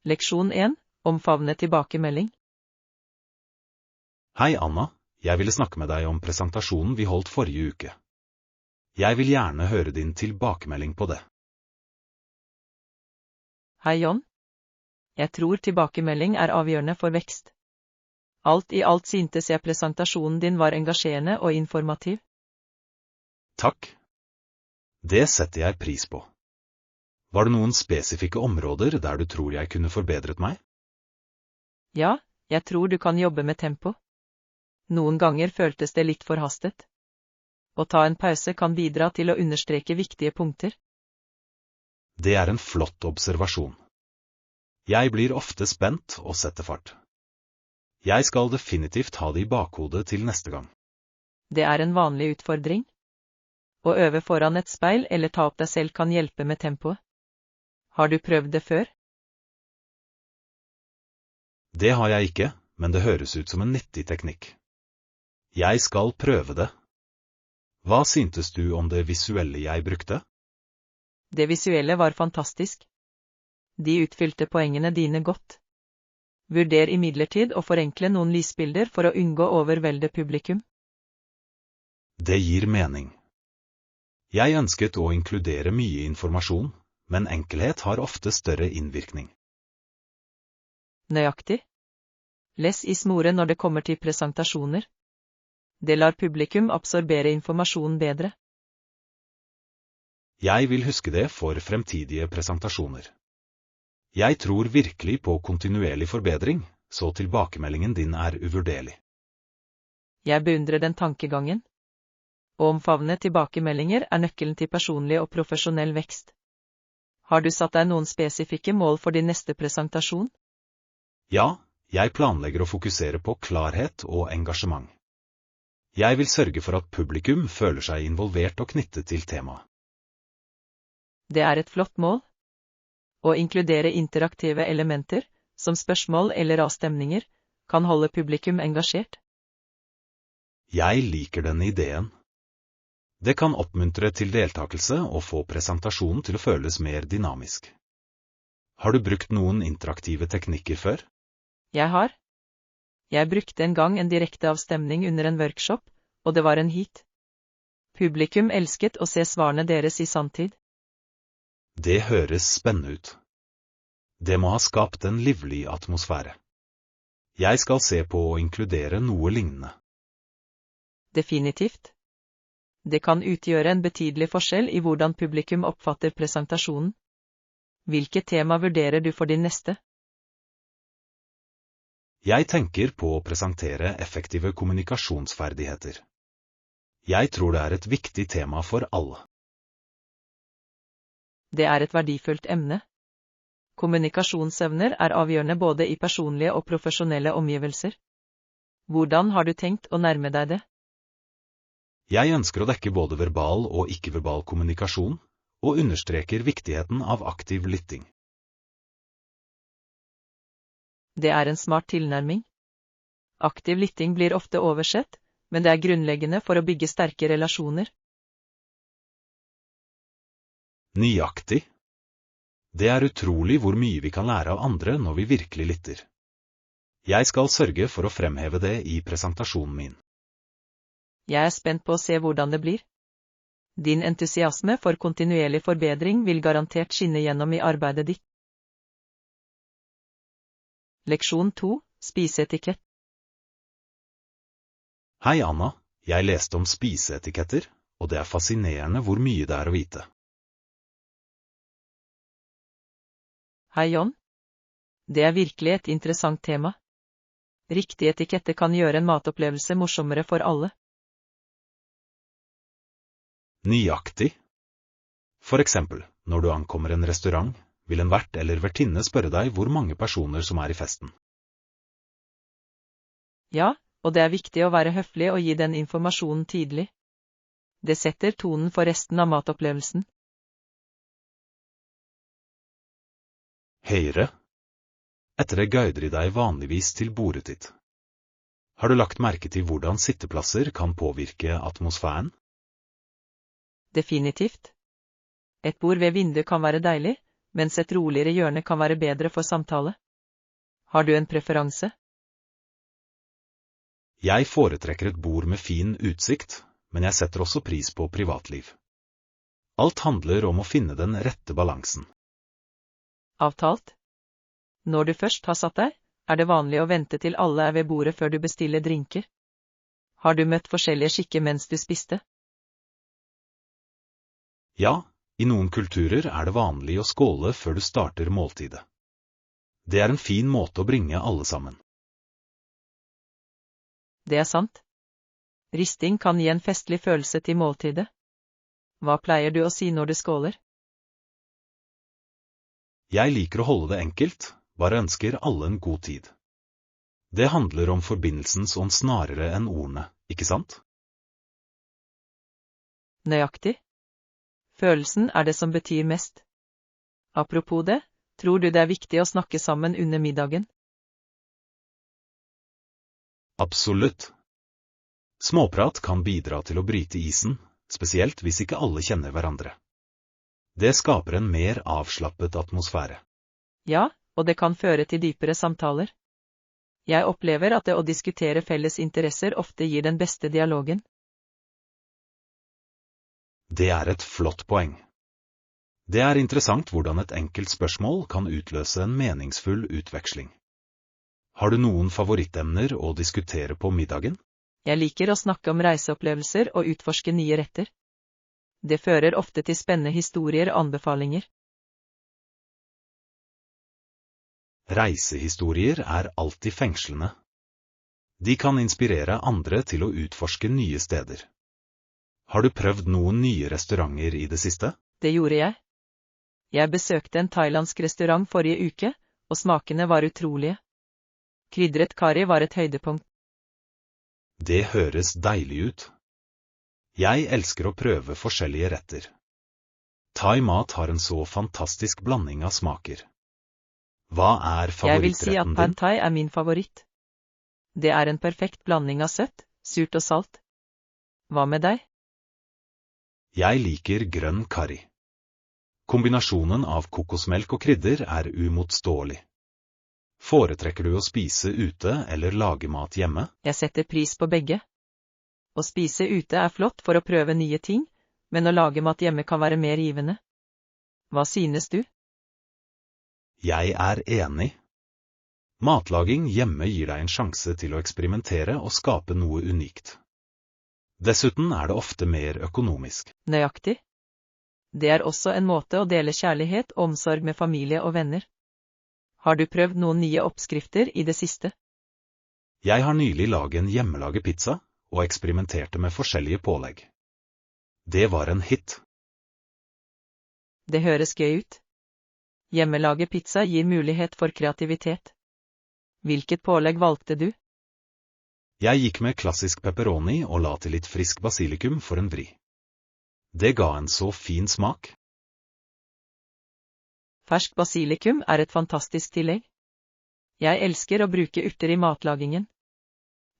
Leksjon 1. Omfavne tilbakemelding. Hei Anna, jeg ville snakke med deg om presentasjonen vi holdt forrige uke. Jeg vil gjerne høre din tilbakemelding på det. Hei John. Jeg tror tilbakemelding er avgjørende for vekst. Alt i alt syntes jeg presentasjonen din var engasjerende og informativ. Takk. Det setter jeg pris på. Var det noen spesifikke områder der du tror jeg kunne forbedret meg? Ja, jeg tror du kan jobbe med tempo. Noen ganger føltes det litt forhastet. Å ta en pause kan bidra til å understreke viktige punkter. Det er en flott observasjon. Jeg blir ofte spent og setter fart. Jeg skal definitivt ha det i bakhodet til neste gang. Det er en vanlig utfordring. Å øve foran et speil eller ta opp deg selv kan hjelpe med tempoet. Har du prøvd det før? Det har jeg ikke, men det høres ut som en nyttig teknikk. Jeg skal prøve det. Hva syntes du om det visuelle jeg brukte? Det visuelle var fantastisk. De utfylte poengene dine godt. Vurder imidlertid å forenkle noen lysbilder for å unngå å overvelde publikum. Det gir mening. Jeg ønsket å inkludere mye informasjon, men enkelhet har ofte større innvirkning. Nøyaktig. Les i smore når det kommer til presentasjoner. Det lar publikum absorbere informasjonen bedre. Jeg vil huske det for fremtidige presentasjoner. Jeg tror virkelig på kontinuerlig forbedring, så tilbakemeldingen din er uvurderlig. Jeg beundrer den tankegangen. Å omfavne tilbakemeldinger er nøkkelen til personlig og profesjonell vekst. Har du satt deg noen spesifikke mål for din neste presentasjon? Ja, jeg planlegger å fokusere på klarhet og engasjement. Jeg vil sørge for at publikum føler seg involvert og knyttet til temaet. Det er et flott mål. Å inkludere interaktive elementer, som spørsmål eller avstemninger, kan holde publikum engasjert. Jeg liker denne ideen. Det kan oppmuntre til deltakelse og få presentasjonen til å føles mer dynamisk. Har du brukt noen interaktive teknikker før? Jeg har. Jeg brukte en gang en direkte avstemning under en workshop, og det var en hit. Publikum elsket å se svarene deres i sanntid. Det høres spennende ut. Det må ha skapt en livlig atmosfære. Jeg skal se på å inkludere noe lignende. Definitivt. Det kan utgjøre en betydelig forskjell i hvordan publikum oppfatter presentasjonen. Hvilket tema vurderer du for din neste? Jeg tenker på å presentere effektive kommunikasjonsferdigheter. Jeg tror det er et viktig tema for alle. Det er et verdifullt emne. Kommunikasjonsevner er avgjørende både i personlige og profesjonelle omgivelser. Hvordan har du tenkt å nærme deg det? Jeg ønsker å dekke både verbal og ikke-verbal kommunikasjon, og understreker viktigheten av aktiv lytting. Det er en smart tilnærming. Aktiv lytting blir ofte oversett, men det er grunnleggende for å bygge sterke relasjoner. Nøyaktig. Det er utrolig hvor mye vi kan lære av andre når vi virkelig lytter. Jeg skal sørge for å fremheve det i presentasjonen min. Jeg er spent på å se hvordan det blir. Din entusiasme for kontinuerlig forbedring vil garantert skinne gjennom i arbeidet ditt. Leksjon 2. Spiseetikett. Hei Anna, jeg leste om spiseetiketter, og det er fascinerende hvor mye det er å vite. Hei John. Det er virkelig et interessant tema. Riktig etikette kan gjøre en matopplevelse morsommere for alle. Nøyaktig. For eksempel, når du ankommer en restaurant, vil en vert eller vertinne spørre deg hvor mange personer som er i festen. Ja, og det er viktig å være høflig og gi den informasjonen tidlig. Det setter tonen for resten av matopplevelsen. Høyre. Etter det guider de deg vanligvis til bordet ditt. Har du lagt merke til hvordan sitteplasser kan påvirke atmosfæren? Definitivt. Et bord ved vinduet kan være deilig, mens et roligere hjørne kan være bedre for samtale. Har du en preferanse? Jeg foretrekker et bord med fin utsikt, men jeg setter også pris på privatliv. Alt handler om å finne den rette balansen. Avtalt? Når du først har satt deg, er det vanlig å vente til alle er ved bordet før du bestiller drinker. Har du møtt forskjellige skikker mens du spiste? Ja, i noen kulturer er det vanlig å skåle før du starter måltidet. Det er en fin måte å bringe alle sammen. Det er sant. Risting kan gi en festlig følelse til måltidet. Hva pleier du å si når du skåler? Jeg liker å holde det enkelt, bare ønsker alle en god tid. Det handler om forbindelsens ånd snarere enn ordene, ikke sant? Nøyaktig. Følelsen er det som betyr mest. Apropos det, tror du det er viktig å snakke sammen under middagen? Absolutt. Småprat kan bidra til å bryte isen, spesielt hvis ikke alle kjenner hverandre. Det skaper en mer avslappet atmosfære. Ja, og det kan føre til dypere samtaler. Jeg opplever at det å diskutere felles interesser ofte gir den beste dialogen. Det er et flott poeng. Det er interessant hvordan et enkelt spørsmål kan utløse en meningsfull utveksling. Har du noen favorittemner å diskutere på middagen? Jeg liker å snakke om reiseopplevelser og utforske nye retter. Det fører ofte til spennende historier og anbefalinger. Reisehistorier er alltid fengslende. De kan inspirere andre til å utforske nye steder. Har du prøvd noen nye restauranter i det siste? Det gjorde jeg. Jeg besøkte en thailandsk restaurant forrige uke, og smakene var utrolige. Krydret curry var et høydepunkt. Det høres deilig ut. Jeg elsker å prøve forskjellige retter. Thai-mat har en så fantastisk blanding av smaker. Hva er Jeg vil si at favorittretten pad din? thai er min favoritt. Det er en perfekt blanding av søtt, surt og salt. Hva med deg? Jeg liker grønn curry. Kombinasjonen av kokosmelk og krydder er umotståelig. Foretrekker du å spise ute eller lage mat hjemme? Jeg setter pris på begge. Å spise ute er flott for å prøve nye ting, men å lage mat hjemme kan være mer givende. Hva synes du? Jeg er enig. Matlaging hjemme gir deg en sjanse til å eksperimentere og skape noe unikt. Dessuten er det ofte mer økonomisk. Nøyaktig. Det er også en måte å dele kjærlighet og omsorg med familie og venner. Har du prøvd noen nye oppskrifter i det siste? Jeg har nylig laget en hjemmelaget pizza, og eksperimenterte med forskjellige pålegg. Det var en hit. Det høres gøy ut. Hjemmelaget pizza gir mulighet for kreativitet. Hvilket pålegg valgte du? Jeg gikk med klassisk pepperoni og la til litt frisk basilikum for en vri. Det ga en så fin smak. Fersk basilikum er et fantastisk tillegg. Jeg elsker å bruke urter i matlagingen.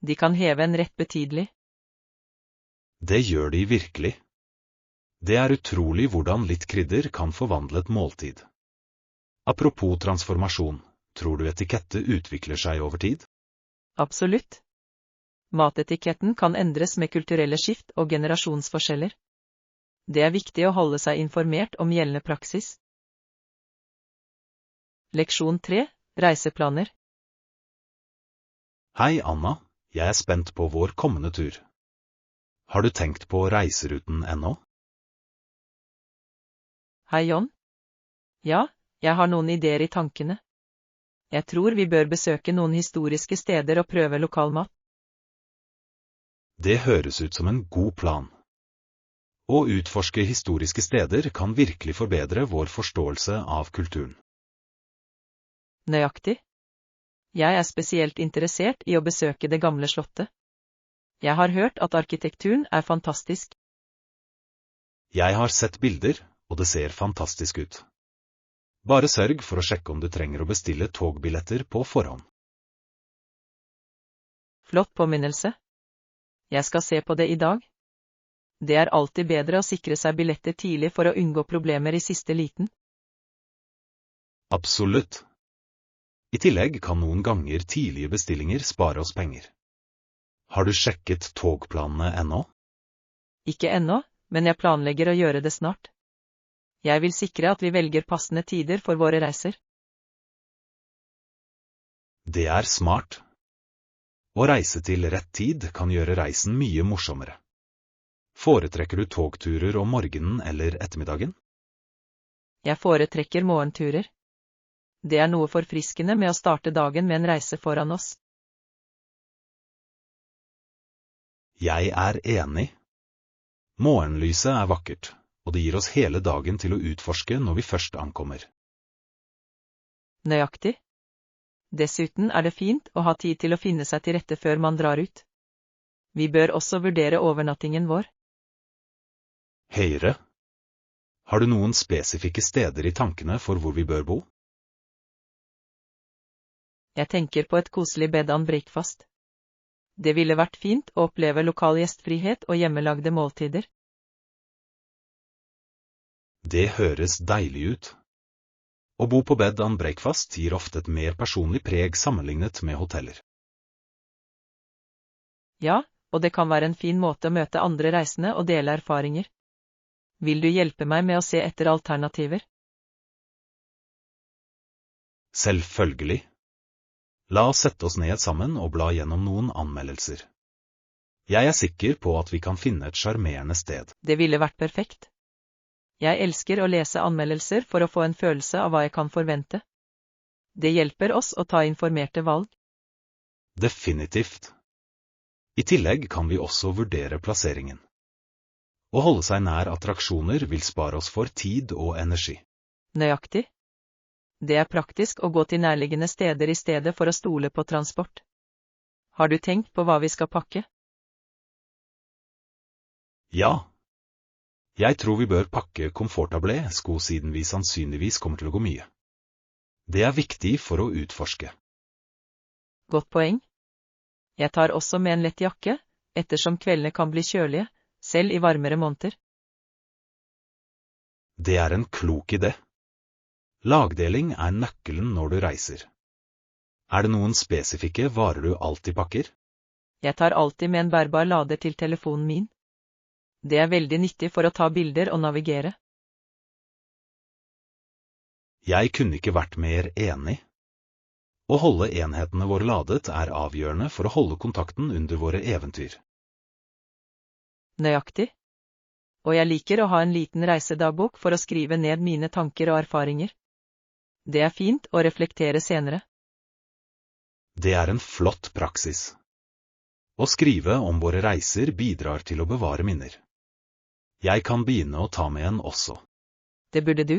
De kan heve en rett betydelig. Det gjør de virkelig. Det er utrolig hvordan litt krydder kan forvandle et måltid. Apropos transformasjon, tror du etikette utvikler seg over tid? Absolutt. Matetiketten kan endres med kulturelle skift og generasjonsforskjeller. Det er viktig å holde seg informert om gjeldende praksis. Leksjon 3. Reiseplaner. Hei Anna, jeg er spent på vår kommende tur. Har du tenkt på reiseruten ennå? Hei John. Ja, jeg har noen ideer i tankene. Jeg tror vi bør besøke noen historiske steder og prøve lokalmat. Det høres ut som en god plan. Å utforske historiske steder kan virkelig forbedre vår forståelse av kulturen. Nøyaktig. Jeg er spesielt interessert i å besøke det gamle slottet. Jeg har hørt at arkitekturen er fantastisk. Jeg har sett bilder, og det ser fantastisk ut. Bare sørg for å sjekke om du trenger å bestille togbilletter på forhånd. Flott påminnelse. Jeg skal se på det i dag. Det er alltid bedre å sikre seg billetter tidlig for å unngå problemer i siste liten. Absolutt. I tillegg kan noen ganger tidlige bestillinger spare oss penger. Har du sjekket togplanene ennå? Ikke ennå, men jeg planlegger å gjøre det snart. Jeg vil sikre at vi velger passende tider for våre reiser. Det er smart. Å reise til rett tid kan gjøre reisen mye morsommere. Foretrekker du togturer om morgenen eller ettermiddagen? Jeg foretrekker morgenturer. Det er noe forfriskende med å starte dagen med en reise foran oss. Jeg er enig. Morgenlyset er vakkert, og det gir oss hele dagen til å utforske når vi først ankommer. Nøyaktig. Dessuten er det fint å ha tid til å finne seg til rette før man drar ut. Vi bør også vurdere overnattingen vår. Høyre. Har du noen spesifikke steder i tankene for hvor vi bør bo? Jeg tenker på et koselig bed and breakfast. Det ville vært fint å oppleve lokal gjestfrihet og hjemmelagde måltider. Det høres deilig ut. Å bo på bed and breakfast gir ofte et mer personlig preg sammenlignet med hoteller. Ja, og det kan være en fin måte å møte andre reisende og dele erfaringer. Vil du hjelpe meg med å se etter alternativer? Selvfølgelig. La oss sette oss ned sammen og bla gjennom noen anmeldelser. Jeg er sikker på at vi kan finne et sjarmerende sted. Det ville vært perfekt. Jeg elsker å lese anmeldelser for å få en følelse av hva jeg kan forvente. Det hjelper oss å ta informerte valg. Definitivt. I tillegg kan vi også vurdere plasseringen. Å holde seg nær attraksjoner vil spare oss for tid og energi. Nøyaktig. Det er praktisk å gå til nærliggende steder i stedet for å stole på transport. Har du tenkt på hva vi skal pakke? Ja. Jeg tror vi bør pakke komfortable sko siden vi sannsynligvis kommer til å gå mye. Det er viktig for å utforske. Godt poeng. Jeg tar også med en lett jakke, ettersom kveldene kan bli kjølige, selv i varmere måneder. Det er en klok idé. Lagdeling er nøkkelen når du reiser. Er det noen spesifikke varer du alltid pakker? Jeg tar alltid med en bærbar lader til telefonen min. Det er veldig nyttig for å ta bilder og navigere. Jeg kunne ikke vært mer enig. Å holde enhetene våre ladet er avgjørende for å holde kontakten under våre eventyr. Nøyaktig. Og jeg liker å ha en liten reisedagbok for å skrive ned mine tanker og erfaringer. Det er fint å reflektere senere. Det er en flott praksis. Å skrive om våre reiser bidrar til å bevare minner. Jeg kan begynne å ta med en også. Det burde du.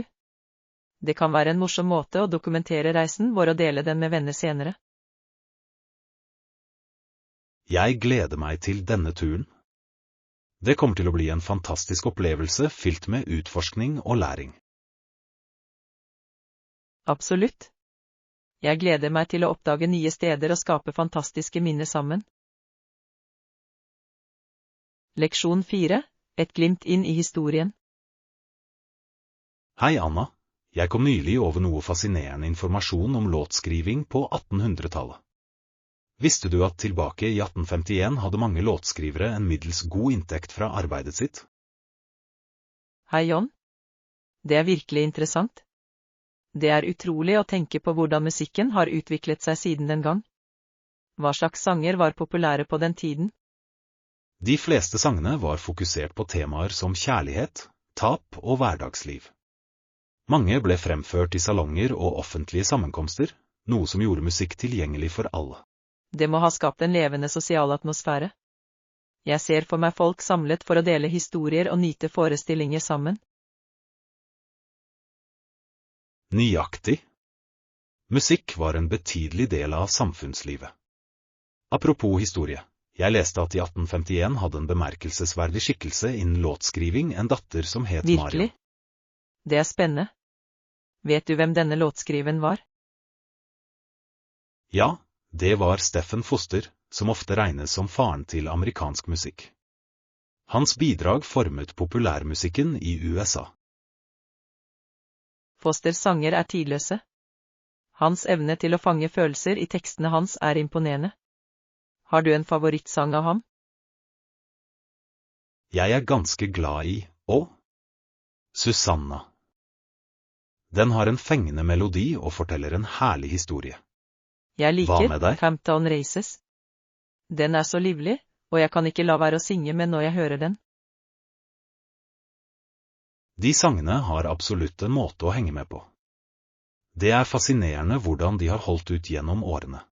Det kan være en morsom måte å dokumentere reisen vår og dele den med venner senere. Jeg gleder meg til denne turen. Det kommer til å bli en fantastisk opplevelse fylt med utforskning og læring. Absolutt. Jeg gleder meg til å oppdage nye steder og skape fantastiske minner sammen. Leksjon 4. Et glimt inn i historien. Hei Anna, jeg kom nylig over noe fascinerende informasjon om låtskriving på 1800-tallet. Visste du at tilbake i 1851 hadde mange låtskrivere en middels god inntekt fra arbeidet sitt? Hei John. Det er virkelig interessant. Det er utrolig å tenke på hvordan musikken har utviklet seg siden den gang. Hva slags sanger var populære på den tiden? De fleste sangene var fokusert på temaer som kjærlighet, tap og hverdagsliv. Mange ble fremført i salonger og offentlige sammenkomster, noe som gjorde musikk tilgjengelig for alle. Det må ha skapt en levende sosial atmosfære. Jeg ser for meg folk samlet for å dele historier og nyte forestillinger sammen. Nøyaktig. Musikk var en betydelig del av samfunnslivet. Apropos historie, jeg leste at i 1851 hadde en bemerkelsesverdig skikkelse innen låtskriving en datter som het Marion. Virkelig? Det er spennende. Vet du hvem denne låtskriven var? Ja, det var Stephen Foster, som ofte regnes som faren til amerikansk musikk. Hans bidrag formet populærmusikken i USA. Fosters sanger er tidløse. Hans evne til å fange følelser i tekstene hans er imponerende. Har du en favorittsang av ham? Jeg er ganske glad i Susanna. Den har en fengende melodi og forteller en herlig historie. Jeg Hva liker med deg? Camptown Races. Den er så livlig, og jeg kan ikke la være å synge med når jeg hører den. De sangene har absolutt en måte å henge med på. Det er fascinerende hvordan de har holdt ut gjennom årene.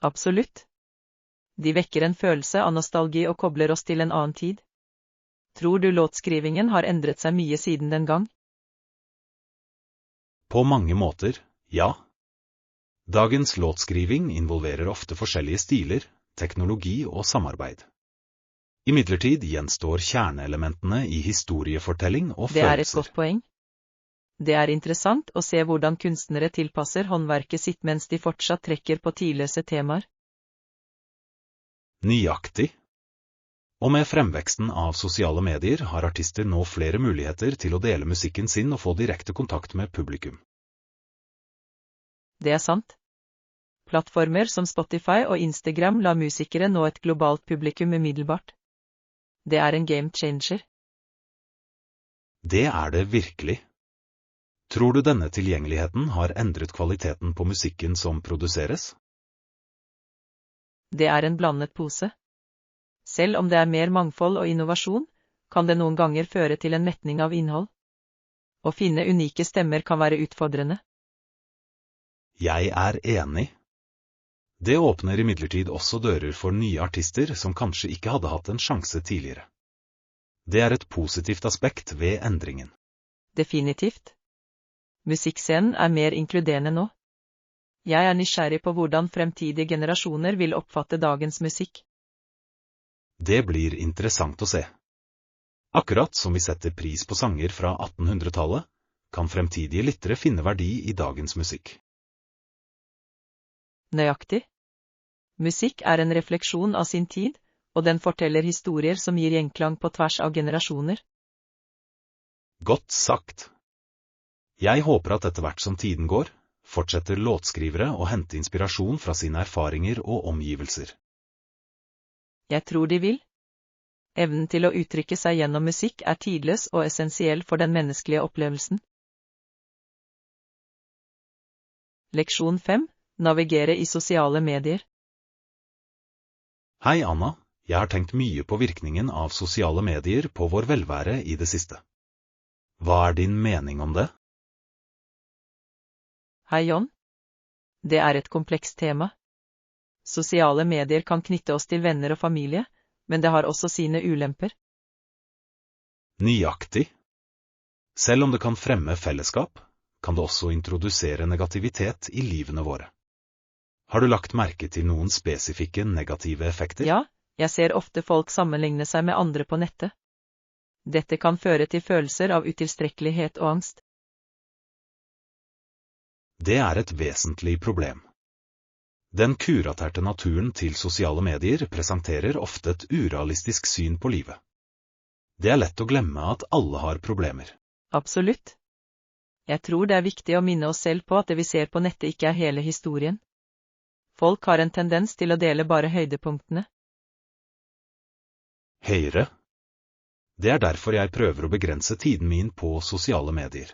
Absolutt. De vekker en følelse av nostalgi og kobler oss til en annen tid. Tror du låtskrivingen har endret seg mye siden den gang? På mange måter, ja. Dagens låtskriving involverer ofte forskjellige stiler, teknologi og samarbeid. Imidlertid gjenstår kjerneelementene i historiefortelling og Det er et følelser. godt poeng. Det er interessant å se hvordan kunstnere tilpasser håndverket sitt mens de fortsatt trekker på tidløse temaer. Nøyaktig. Og med fremveksten av sosiale medier har artister nå flere muligheter til å dele musikken sin og få direkte kontakt med publikum. Det er sant. Plattformer som Spotify og Instagram lar musikere nå et globalt publikum umiddelbart. Det er en game changer. Det er det virkelig. Tror du denne tilgjengeligheten har endret kvaliteten på musikken som produseres? Det er en blandet pose. Selv om det er mer mangfold og innovasjon, kan det noen ganger føre til en metning av innhold. Å finne unike stemmer kan være utfordrende. Jeg er enig. Det åpner imidlertid også dører for nye artister som kanskje ikke hadde hatt en sjanse tidligere. Det er et positivt aspekt ved endringen. Definitivt. Musikkscenen er mer inkluderende nå. Jeg er nysgjerrig på hvordan fremtidige generasjoner vil oppfatte dagens musikk. Det blir interessant å se. Akkurat som vi setter pris på sanger fra 1800-tallet, kan fremtidige lyttere finne verdi i dagens musikk. Nøyaktig. Musikk er en refleksjon av sin tid, og den forteller historier som gir gjenklang på tvers av generasjoner. Godt sagt. Jeg håper at etter hvert som tiden går, fortsetter låtskrivere å hente inspirasjon fra sine erfaringer og omgivelser. Jeg tror de vil. Evnen til å uttrykke seg gjennom musikk er tidløs og essensiell for den menneskelige opplevelsen. Leksjon 5. Navigere i sosiale medier. Hei Anna, jeg har tenkt mye på virkningen av sosiale medier på vår velvære i det siste. Hva er din mening om det? Hei John. Det er et komplekst tema. Sosiale medier kan knytte oss til venner og familie, men det har også sine ulemper. Nøyaktig. Selv om det kan fremme fellesskap, kan det også introdusere negativitet i livene våre. Har du lagt merke til noen spesifikke negative effekter? Ja, jeg ser ofte folk sammenligne seg med andre på nettet. Dette kan føre til følelser av utilstrekkelighet og angst. Det er et vesentlig problem. Den kuraterte naturen til sosiale medier presenterer ofte et urealistisk syn på livet. Det er lett å glemme at alle har problemer. Absolutt. Jeg tror det er viktig å minne oss selv på at det vi ser på nettet ikke er hele historien. Folk har en tendens til å dele bare høydepunktene. Høyre. Det er derfor jeg prøver å begrense tiden min på sosiale medier.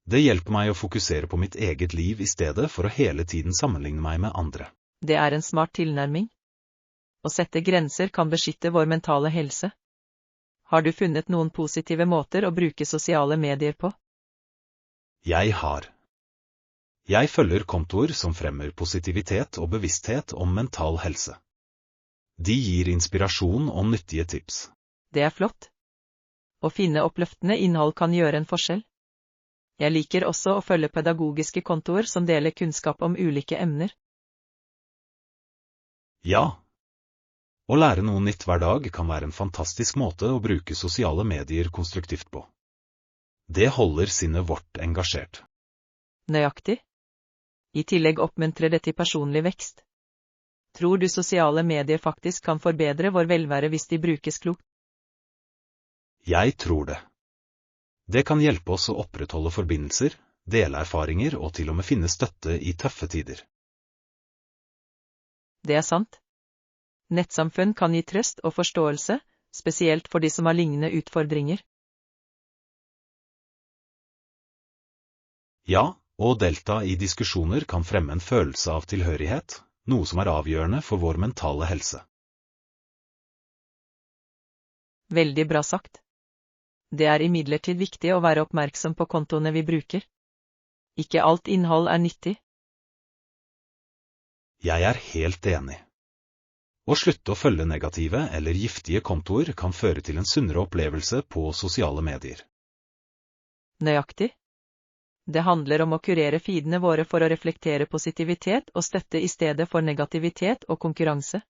Det hjelper meg å fokusere på mitt eget liv i stedet for å hele tiden sammenligne meg med andre. Det er en smart tilnærming. Å sette grenser kan beskytte vår mentale helse. Har du funnet noen positive måter å bruke sosiale medier på? Jeg har. Jeg følger kontoer som fremmer positivitet og bevissthet om mental helse. De gir inspirasjon og nyttige tips. Det er flott. Å finne oppløftende innhold kan gjøre en forskjell. Jeg liker også å følge pedagogiske kontoer som deler kunnskap om ulike emner. Ja. Å lære noe nytt hver dag kan være en fantastisk måte å bruke sosiale medier konstruktivt på. Det holder sinnet vårt engasjert. Nøyaktig. I tillegg oppmuntrer det til personlig vekst. Tror du sosiale medier faktisk kan forbedre vår velvære hvis de brukes klokt? Jeg tror det. Det kan hjelpe oss å opprettholde forbindelser, dele erfaringer og til og med finne støtte i tøffe tider. Det er sant. Nettsamfunn kan gi trøst og forståelse, spesielt for de som har lignende utfordringer. Ja, og delta i diskusjoner kan fremme en følelse av tilhørighet, noe som er avgjørende for vår mentale helse. Veldig bra sagt. Det er imidlertid viktig å være oppmerksom på kontoene vi bruker. Ikke alt innhold er nyttig. Jeg er helt enig. Å slutte å følge negative eller giftige kontoer kan føre til en sunnere opplevelse på sosiale medier. Nøyaktig. Det handler om å kurere feedene våre for å reflektere positivitet og støtte i stedet for negativitet og konkurranse.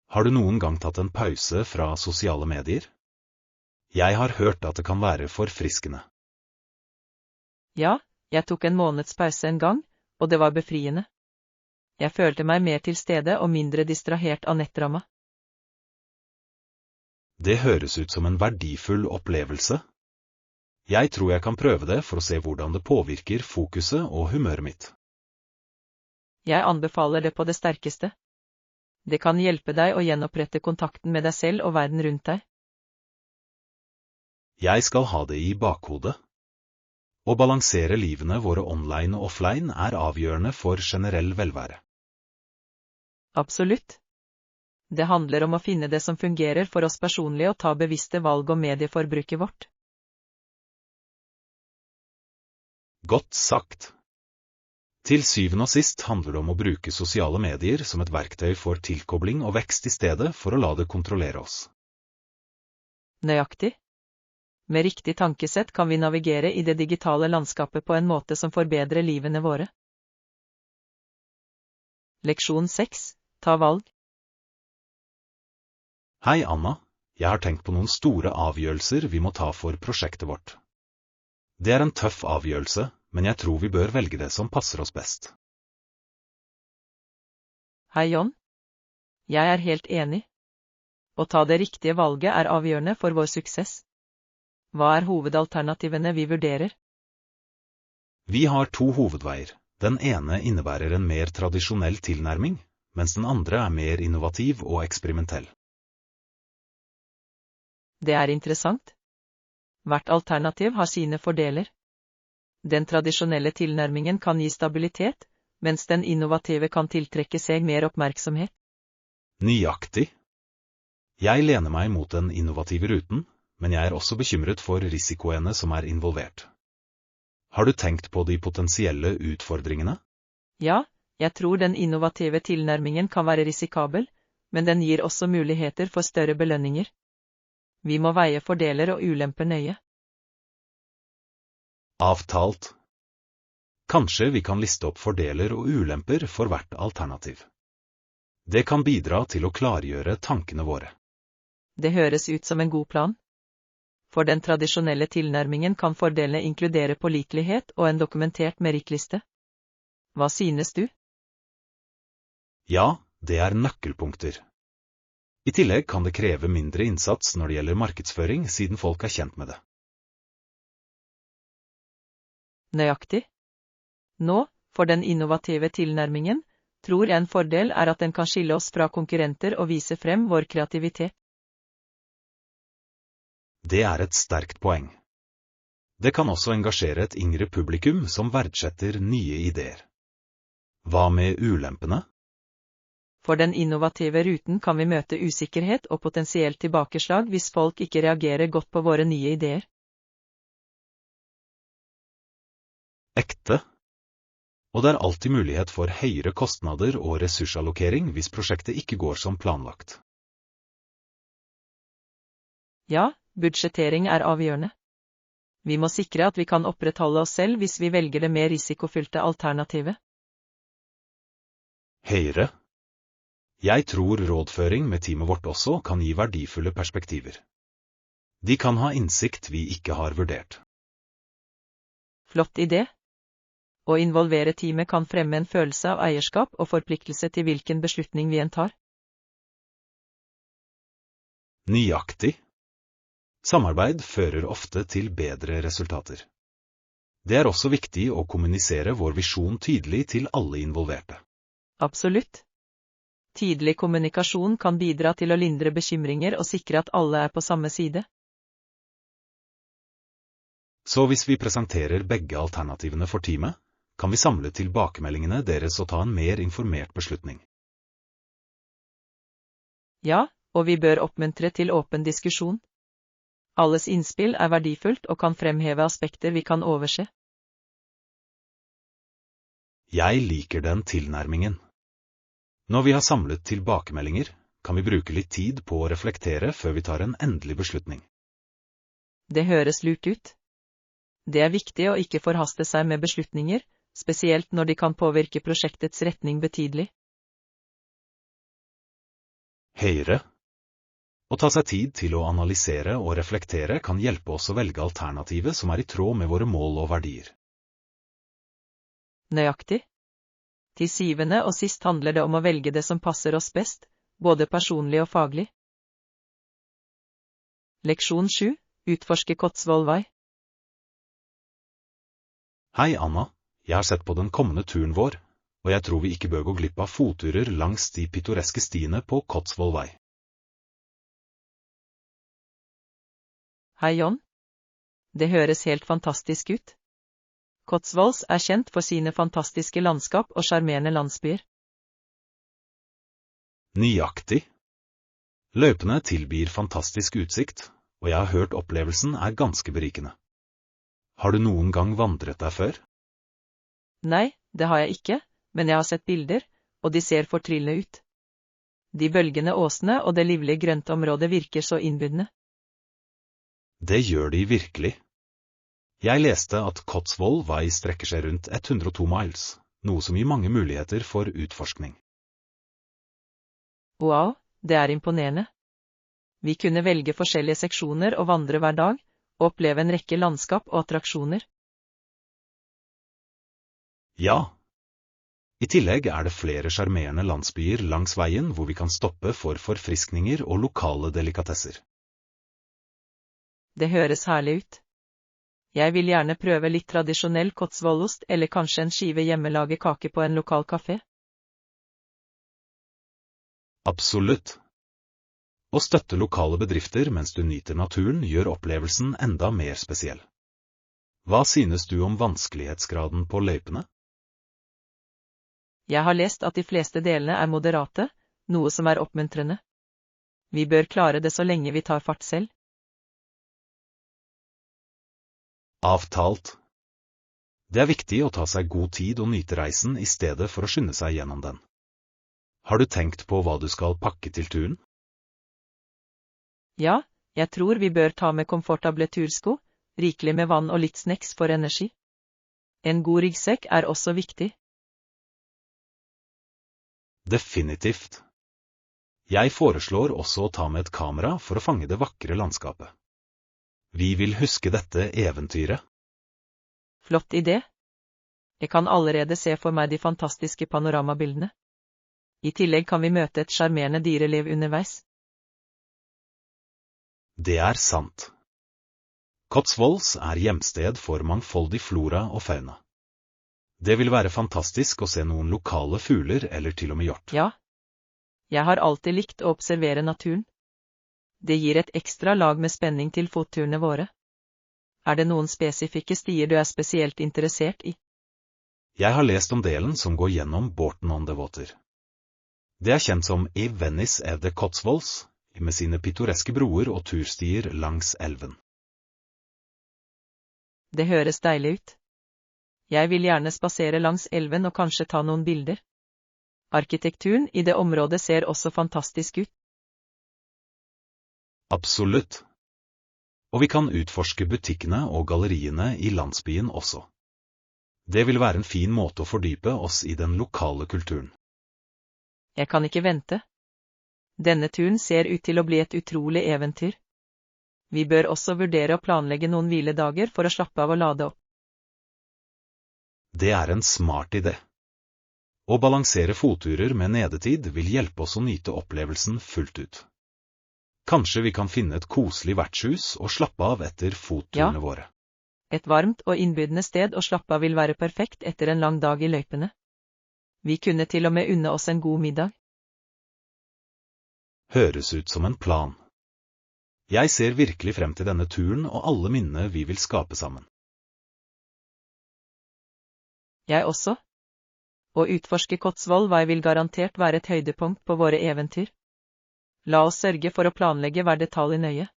Har du noen gang tatt en pause fra sosiale medier? Jeg har hørt at det kan være forfriskende. Ja, jeg tok en måneds pause en gang, og det var befriende. Jeg følte meg mer til stede og mindre distrahert av nettramma. Det høres ut som en verdifull opplevelse. Jeg tror jeg kan prøve det for å se hvordan det påvirker fokuset og humøret mitt. Jeg anbefaler det på det sterkeste. Det kan hjelpe deg å gjenopprette kontakten med deg selv og verden rundt deg. Jeg skal ha det i bakhodet. Å balansere livene våre online og offline er avgjørende for generell velvære. Absolutt. Det handler om å finne det som fungerer for oss personlig og ta bevisste valg om medieforbruket vårt. Godt sagt. Til syvende og sist handler det om å bruke sosiale medier som et verktøy for tilkobling og vekst i stedet for å la det kontrollere oss. Nøyaktig. Med riktig tankesett kan vi navigere i det digitale landskapet på en måte som forbedrer livene våre. Leksjon 6. Ta valg. Hei Anna, jeg har tenkt på noen store avgjørelser vi må ta for prosjektet vårt. Det er en tøff avgjørelse, men jeg tror vi bør velge det som passer oss best. Hei John. Jeg er helt enig. Å ta det riktige valget er avgjørende for vår suksess. Hva er hovedalternativene vi vurderer? Vi har to hovedveier. Den ene innebærer en mer tradisjonell tilnærming, mens den andre er mer innovativ og eksperimentell. Det er interessant. Hvert alternativ har sine fordeler. Den tradisjonelle tilnærmingen kan gi stabilitet, mens den innovative kan tiltrekke seg mer oppmerksomhet. Nøyaktig. Jeg lener meg mot den innovative ruten, men jeg er også bekymret for risikoene som er involvert. Har du tenkt på de potensielle utfordringene? Ja, jeg tror den innovative tilnærmingen kan være risikabel, men den gir også muligheter for større belønninger. Vi må veie fordeler og ulemper nøye. Avtalt. Kanskje vi kan liste opp fordeler og ulemper for hvert alternativ. Det kan bidra til å klargjøre tankene våre. Det høres ut som en god plan. For den tradisjonelle tilnærmingen kan fordelene inkludere pålitelighet og en dokumentert merittliste. Hva synes du? Ja, det er nøkkelpunkter. I tillegg kan det kreve mindre innsats når det gjelder markedsføring, siden folk er kjent med det. Nøyaktig. Nå, for den innovative tilnærmingen, tror jeg en fordel er at den kan skille oss fra konkurrenter og vise frem vår kreativitet. Det er et sterkt poeng. Det kan også engasjere et yngre publikum som verdsetter nye ideer. Hva med ulempene? For den innovative ruten kan vi møte usikkerhet og potensielt tilbakeslag hvis folk ikke reagerer godt på våre nye ideer. Ekte. Og det er alltid mulighet for høyere kostnader og ressursallokering hvis prosjektet ikke går som planlagt. Ja, budsjettering er avgjørende. Vi må sikre at vi kan opprettholde oss selv hvis vi velger det mer risikofylte alternativet. Høyere. Jeg tror rådføring med teamet vårt også kan gi verdifulle perspektiver. De kan ha innsikt vi ikke har vurdert. Flott idé. Å involvere teamet kan fremme en følelse av eierskap og forpliktelse til hvilken beslutning vi enn tar. Nøyaktig. Samarbeid fører ofte til bedre resultater. Det er også viktig å kommunisere vår visjon tydelig til alle involverte. Absolutt. Tidlig kommunikasjon kan bidra til å lindre bekymringer og sikre at alle er på samme side. Så hvis vi presenterer begge alternativene for teamet, kan vi samle tilbakemeldingene deres og ta en mer informert beslutning. Ja, og vi bør oppmuntre til åpen diskusjon. Alles innspill er verdifullt og kan fremheve aspekter vi kan overse. Jeg liker den tilnærmingen. Når vi har samlet tilbakemeldinger, kan vi bruke litt tid på å reflektere før vi tar en endelig beslutning. Det høres lurt ut. Det er viktig å ikke forhaste seg med beslutninger, spesielt når de kan påvirke prosjektets retning betydelig. Høyre. Å ta seg tid til å analysere og reflektere kan hjelpe oss å velge alternativet som er i tråd med våre mål og verdier. Nøyaktig. Til syvende og sist handler det om å velge det som passer oss best, både personlig og faglig. Leksjon 7. Utforske Cotswold-vei. Hei Anna, jeg har sett på den kommende turen vår, og jeg tror vi ikke bør gå glipp av fotturer langs de pittoreske stiene på Cotswold-vei. Hei John. Det høres helt fantastisk ut. Cotswolds er kjent for sine fantastiske landskap og sjarmerende landsbyer. Nøyaktig. Løypene tilbyr fantastisk utsikt, og jeg har hørt opplevelsen er ganske berikende. Har du noen gang vandret der før? Nei, det har jeg ikke, men jeg har sett bilder, og de ser fortryllende ut. De bølgende åsene og det livlige grøntområdet virker så innbydende. Det gjør de virkelig. Jeg leste at Cotswold-vei strekker seg rundt 102 miles, noe som gir mange muligheter for utforskning. Wow, det er imponerende. Vi kunne velge forskjellige seksjoner og vandre hver dag, og oppleve en rekke landskap og attraksjoner. Ja. I tillegg er det flere sjarmerende landsbyer langs veien hvor vi kan stoppe for forfriskninger og lokale delikatesser. Det høres herlig ut. Jeg vil gjerne prøve litt tradisjonell Cotswoldost eller kanskje en skive hjemmelaget kake på en lokal kafé. Absolutt. Å støtte lokale bedrifter mens du nyter naturen gjør opplevelsen enda mer spesiell. Hva synes du om vanskelighetsgraden på løypene? Jeg har lest at de fleste delene er moderate, noe som er oppmuntrende. Vi bør klare det så lenge vi tar fart selv. Avtalt. Det er viktig å ta seg god tid og nyte reisen i stedet for å skynde seg gjennom den. Har du tenkt på hva du skal pakke til turen? Ja, jeg tror vi bør ta med komfortable tursko, rikelig med vann og litt snacks for energi. En god ryggsekk er også viktig. Definitivt. Jeg foreslår også å ta med et kamera for å fange det vakre landskapet. Vi vil huske dette eventyret. Flott idé. Jeg kan allerede se for meg de fantastiske panoramabildene. I tillegg kan vi møte et sjarmerende dyreliv underveis. Det er sant. Cotswolds er hjemsted for mangfoldig flora og fauna. Det vil være fantastisk å se noen lokale fugler eller til og med hjort. Ja. Jeg har alltid likt å observere naturen. Det gir et ekstra lag med spenning til fotturene våre. Er det noen spesifikke stier du er spesielt interessert i? Jeg har lest om delen som går gjennom Bourton-on-the-Water. Det er kjent som I Venice of the Cotswolds, med sine pittoreske broer og turstier langs elven. Det høres deilig ut. Jeg vil gjerne spasere langs elven og kanskje ta noen bilder. Arkitekturen i det området ser også fantastisk ut. Absolutt. Og vi kan utforske butikkene og galleriene i landsbyen også. Det vil være en fin måte å fordype oss i den lokale kulturen. Jeg kan ikke vente. Denne turen ser ut til å bli et utrolig eventyr. Vi bør også vurdere å planlegge noen hviledager for å slappe av og lade opp. Det er en smart idé. Å balansere fotturer med nedetid vil hjelpe oss å nyte opplevelsen fullt ut. Kanskje vi kan finne et koselig vertshus og slappe av etter fotturene våre. Et varmt og innbydende sted å slappe av vil være perfekt etter en lang dag i løypene. Vi kunne til og med unne oss en god middag. Høres ut som en plan. Jeg ser virkelig frem til denne turen og alle minnene vi vil skape sammen. Jeg også. Å utforske Cotswold-vei vil garantert være et høydepunkt på våre eventyr. La oss sørge for å planlegge hver detalj nøye.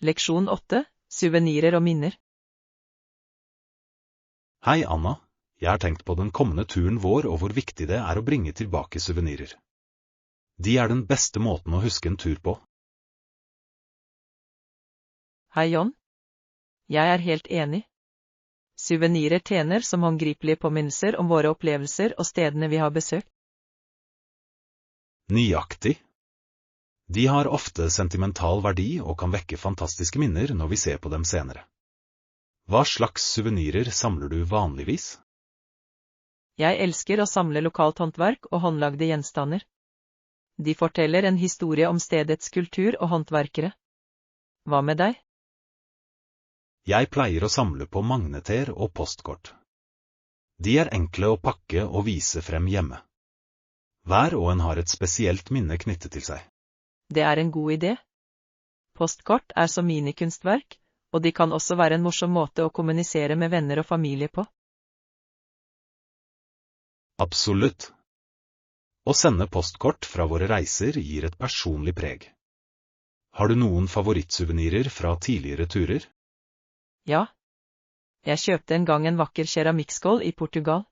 Leksjon 8. Suvenirer og minner. Hei, Anna. Jeg har tenkt på den kommende turen vår og hvor viktig det er å bringe tilbake suvenirer. De er den beste måten å huske en tur på. Hei, John. Jeg er helt enig. Suvenirer tjener som håndgripelige påminnelser om våre opplevelser og stedene vi har besøkt. Nøyaktig. De har ofte sentimental verdi og kan vekke fantastiske minner når vi ser på dem senere. Hva slags suvenirer samler du vanligvis? Jeg elsker å samle lokalt håndverk og håndlagde gjenstander. De forteller en historie om stedets kultur og håndverkere. Hva med deg? Jeg pleier å samle på magneter og postkort. De er enkle å pakke og vise frem hjemme. Hver og en har et spesielt minne knyttet til seg. Det er en god idé. Postkort er som minikunstverk, og de kan også være en morsom måte å kommunisere med venner og familie på. Absolutt. Å sende postkort fra våre reiser gir et personlig preg. Har du noen favorittsuvenirer fra tidligere turer? Ja. Jeg kjøpte en gang en vakker keramikkskål i Portugal.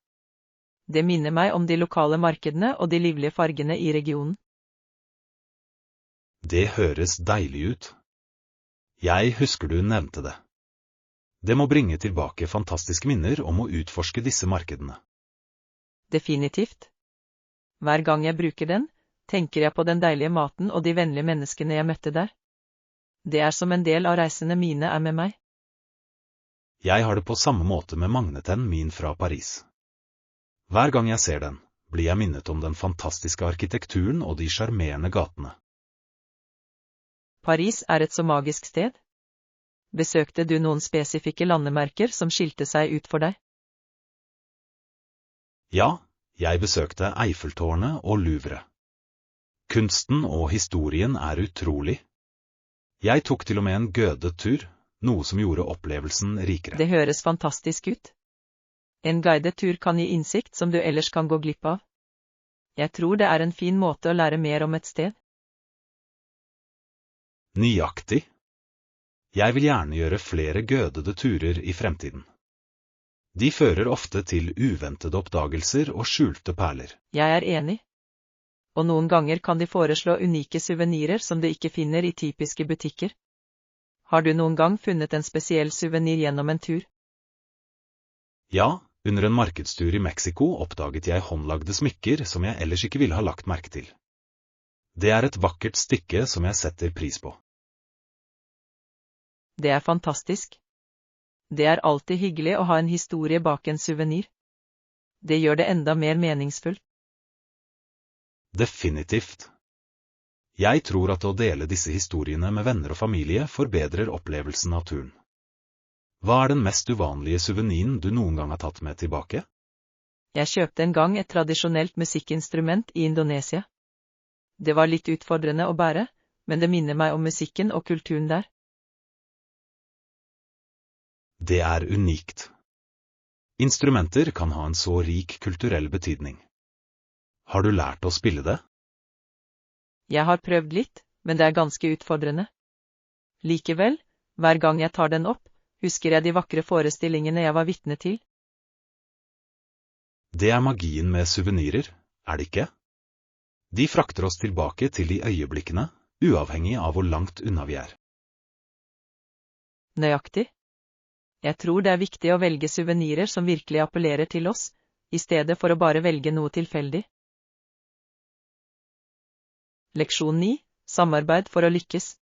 Det minner meg om de lokale markedene og de livlige fargene i regionen. Det høres deilig ut. Jeg husker du nevnte det. Det må bringe tilbake fantastiske minner om å utforske disse markedene. Definitivt. Hver gang jeg bruker den, tenker jeg på den deilige maten og de vennlige menneskene jeg møtte der. Det er som en del av reisene mine er med meg. Jeg har det på samme måte med magneten min fra Paris. Hver gang jeg ser den, blir jeg minnet om den fantastiske arkitekturen og de sjarmerende gatene. Paris er et så magisk sted. Besøkte du noen spesifikke landemerker som skilte seg ut for deg? Ja, jeg besøkte Eiffeltårnet og Louvre. Kunsten og historien er utrolig. Jeg tok til og med en guidet tur, noe som gjorde opplevelsen rikere. Det høres fantastisk ut. En guidet tur kan gi innsikt som du ellers kan gå glipp av. Jeg tror det er en fin måte å lære mer om et sted. Nøyaktig. Jeg vil gjerne gjøre flere guidede turer i fremtiden. De fører ofte til uventede oppdagelser og skjulte perler. Jeg er enig. Og noen ganger kan de foreslå unike suvenirer som du ikke finner i typiske butikker. Har du noen gang funnet en spesiell suvenir gjennom en tur? Ja, under en markedstur i Mexico oppdaget jeg håndlagde smykker som jeg ellers ikke ville ha lagt merke til. Det er et vakkert stykke som jeg setter pris på. Det er fantastisk. Det er alltid hyggelig å ha en historie bak en suvenir. Det gjør det enda mer meningsfullt. Definitivt. Jeg tror at å dele disse historiene med venner og familie forbedrer opplevelsen av turen. Hva er den mest uvanlige suveniren du noen gang har tatt med tilbake? Jeg kjøpte en gang et tradisjonelt musikkinstrument i Indonesia. Det var litt utfordrende å bære, men det minner meg om musikken og kulturen der. Det er unikt. Instrumenter kan ha en så rik kulturell betydning. Har du lært å spille det? Jeg har prøvd litt, men det er ganske utfordrende. Likevel, hver gang jeg tar den opp, husker jeg de vakre forestillingene jeg var vitne til. Det er magien med suvenirer, er det ikke? De frakter oss tilbake til de øyeblikkene, uavhengig av hvor langt unna vi er. Nøyaktig. Jeg tror det er viktig å velge suvenirer som virkelig appellerer til oss, i stedet for å bare velge noe tilfeldig. Leksjon 9. Samarbeid for å lykkes.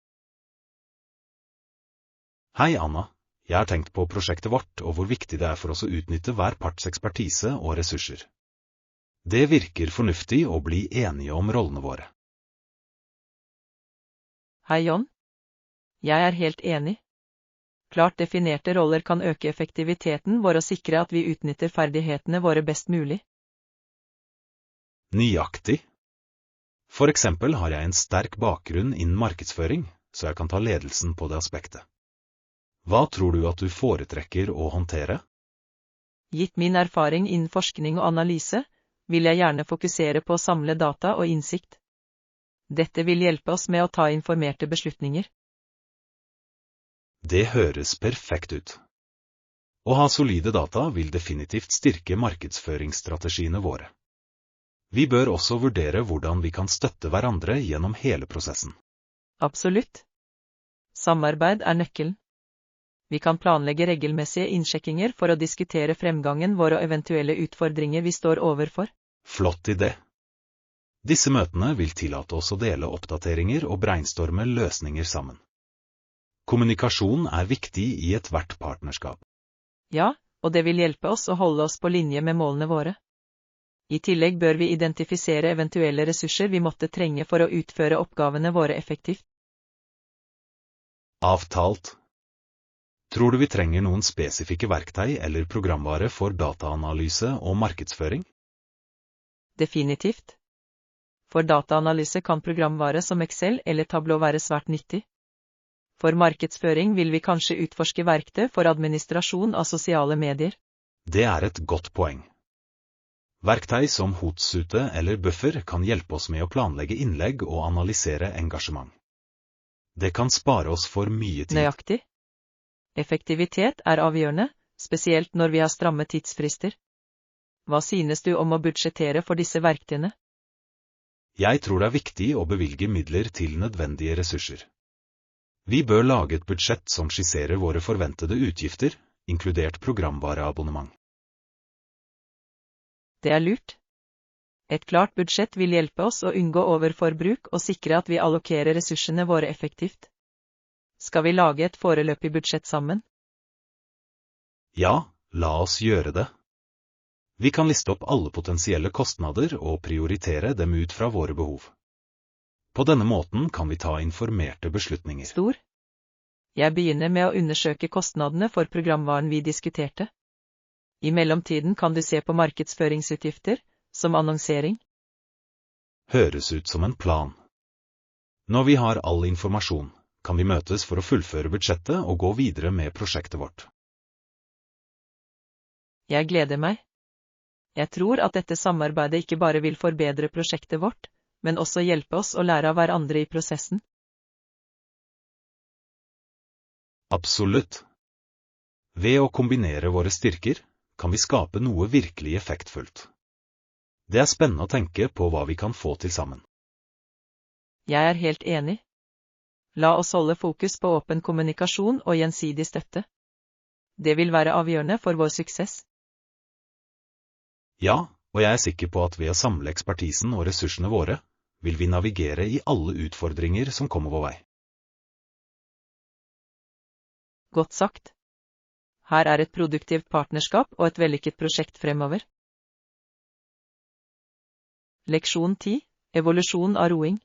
Hei, Anna. Jeg har tenkt på prosjektet vårt og hvor viktig det er for oss å utnytte hver parts ekspertise og ressurser. Det virker fornuftig å bli enige om rollene våre. Hei, John. Jeg er helt enig. Klart definerte roller kan øke effektiviteten vår og sikre at vi utnytter ferdighetene våre best mulig. Nøyaktig. For eksempel har jeg en sterk bakgrunn innen markedsføring, så jeg kan ta ledelsen på det aspektet. Hva tror du at du foretrekker å håndtere? Gitt min erfaring innen forskning og analyse, vil jeg gjerne fokusere på å samle data og innsikt. Dette vil hjelpe oss med å ta informerte beslutninger. Det høres perfekt ut. Å ha solide data vil definitivt styrke markedsføringsstrategiene våre. Vi bør også vurdere hvordan vi kan støtte hverandre gjennom hele prosessen. Absolutt. Samarbeid er nøkkelen. Vi kan planlegge regelmessige innsjekkinger for å diskutere fremgangen vår og eventuelle utfordringer vi står overfor. Flott idé. Disse møtene vil tillate oss å dele oppdateringer og brainstorme løsninger sammen. Kommunikasjon er viktig i ethvert partnerskap. Ja, og det vil hjelpe oss å holde oss på linje med målene våre. I tillegg bør vi identifisere eventuelle ressurser vi måtte trenge for å utføre oppgavene våre effektivt. Avtalt. Tror du vi trenger noen spesifikke verktøy eller programvare for dataanalyse og markedsføring? Definitivt. For dataanalyse kan programvare som Excel eller Tableau være svært nyttig. For markedsføring vil vi kanskje utforske verktøy for administrasjon av sosiale medier. Det er et godt poeng. Verktøy som Hootsuite eller Buffer kan hjelpe oss med å planlegge innlegg og analysere engasjement. Det kan spare oss for mye tid. Nøyaktig. Effektivitet er avgjørende, spesielt når vi har stramme tidsfrister. Hva synes du om å budsjettere for disse verktøyene? Jeg tror det er viktig å bevilge midler til nødvendige ressurser. Vi bør lage et budsjett som skisserer våre forventede utgifter, inkludert programvareabonnement. Det er lurt. Et klart budsjett vil hjelpe oss å unngå overforbruk og sikre at vi allokerer ressursene våre effektivt. Skal vi lage et foreløpig budsjett sammen? Ja, la oss gjøre det. Vi kan liste opp alle potensielle kostnader og prioritere dem ut fra våre behov. På denne måten kan vi ta informerte beslutninger. Stor. Jeg begynner med å undersøke kostnadene for programvaren vi diskuterte. I mellomtiden kan du se på markedsføringsutgifter, som annonsering. Høres ut som en plan. Når vi har all informasjon, kan vi møtes for å fullføre budsjettet og gå videre med prosjektet vårt. Jeg gleder meg. Jeg tror at dette samarbeidet ikke bare vil forbedre prosjektet vårt, men også hjelpe oss å lære av hverandre i prosessen. Absolutt. Ved å kombinere våre styrker, kan vi skape noe virkelig effektfullt. Det er spennende å tenke på hva vi kan få til sammen. Jeg er helt enig. La oss holde fokus på åpen kommunikasjon og gjensidig støtte. Det vil være avgjørende for vår suksess. Ja, og jeg er sikker på at ved å samle ekspertisen og ressursene våre, vil vi navigere i alle utfordringer som kommer vår vei. Godt sagt. Her er et produktivt partnerskap og et vellykket prosjekt fremover. Leksjon 10. Evolusjon av roing.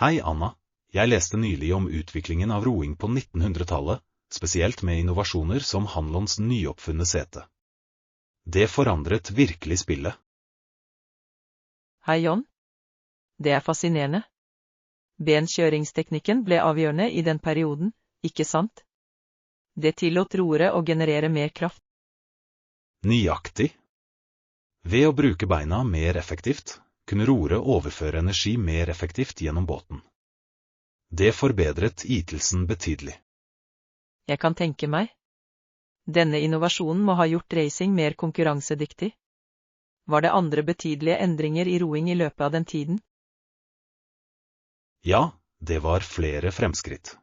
Hei Anna, jeg leste nylig om utviklingen av roing på 1900-tallet, spesielt med innovasjoner som Hanlons nyoppfunne sete. Det forandret virkelig spillet. Hei John. Det er fascinerende. Benkjøringsteknikken ble avgjørende i den perioden, ikke sant? Det tillot roere å generere mer kraft. Nøyaktig. Ved å bruke beina mer effektivt, kunne roere overføre energi mer effektivt gjennom båten. Det forbedret ytelsen betydelig. Jeg kan tenke meg. Denne innovasjonen må ha gjort racing mer konkurransedyktig. Var det andre betydelige endringer i roing i løpet av den tiden? Ja, det var flere fremskritt.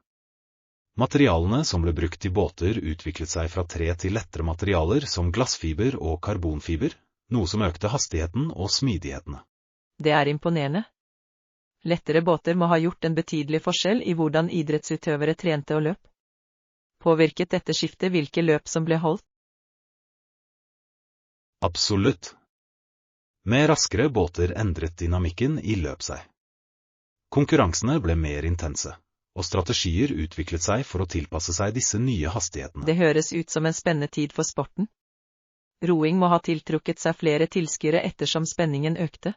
Materialene som ble brukt i båter utviklet seg fra tre til lettere materialer som glassfiber og karbonfiber, noe som økte hastigheten og smidighetene. Det er imponerende. Lettere båter må ha gjort en betydelig forskjell i hvordan idrettsutøvere trente og løp. Påvirket dette skiftet hvilke løp som ble holdt? Absolutt. Med raskere båter endret dynamikken i løp seg. Konkurransene ble mer intense, og strategier utviklet seg for å tilpasse seg disse nye hastighetene. Det høres ut som en spennende tid for sporten. Roing må ha tiltrukket seg flere tilskuere ettersom spenningen økte.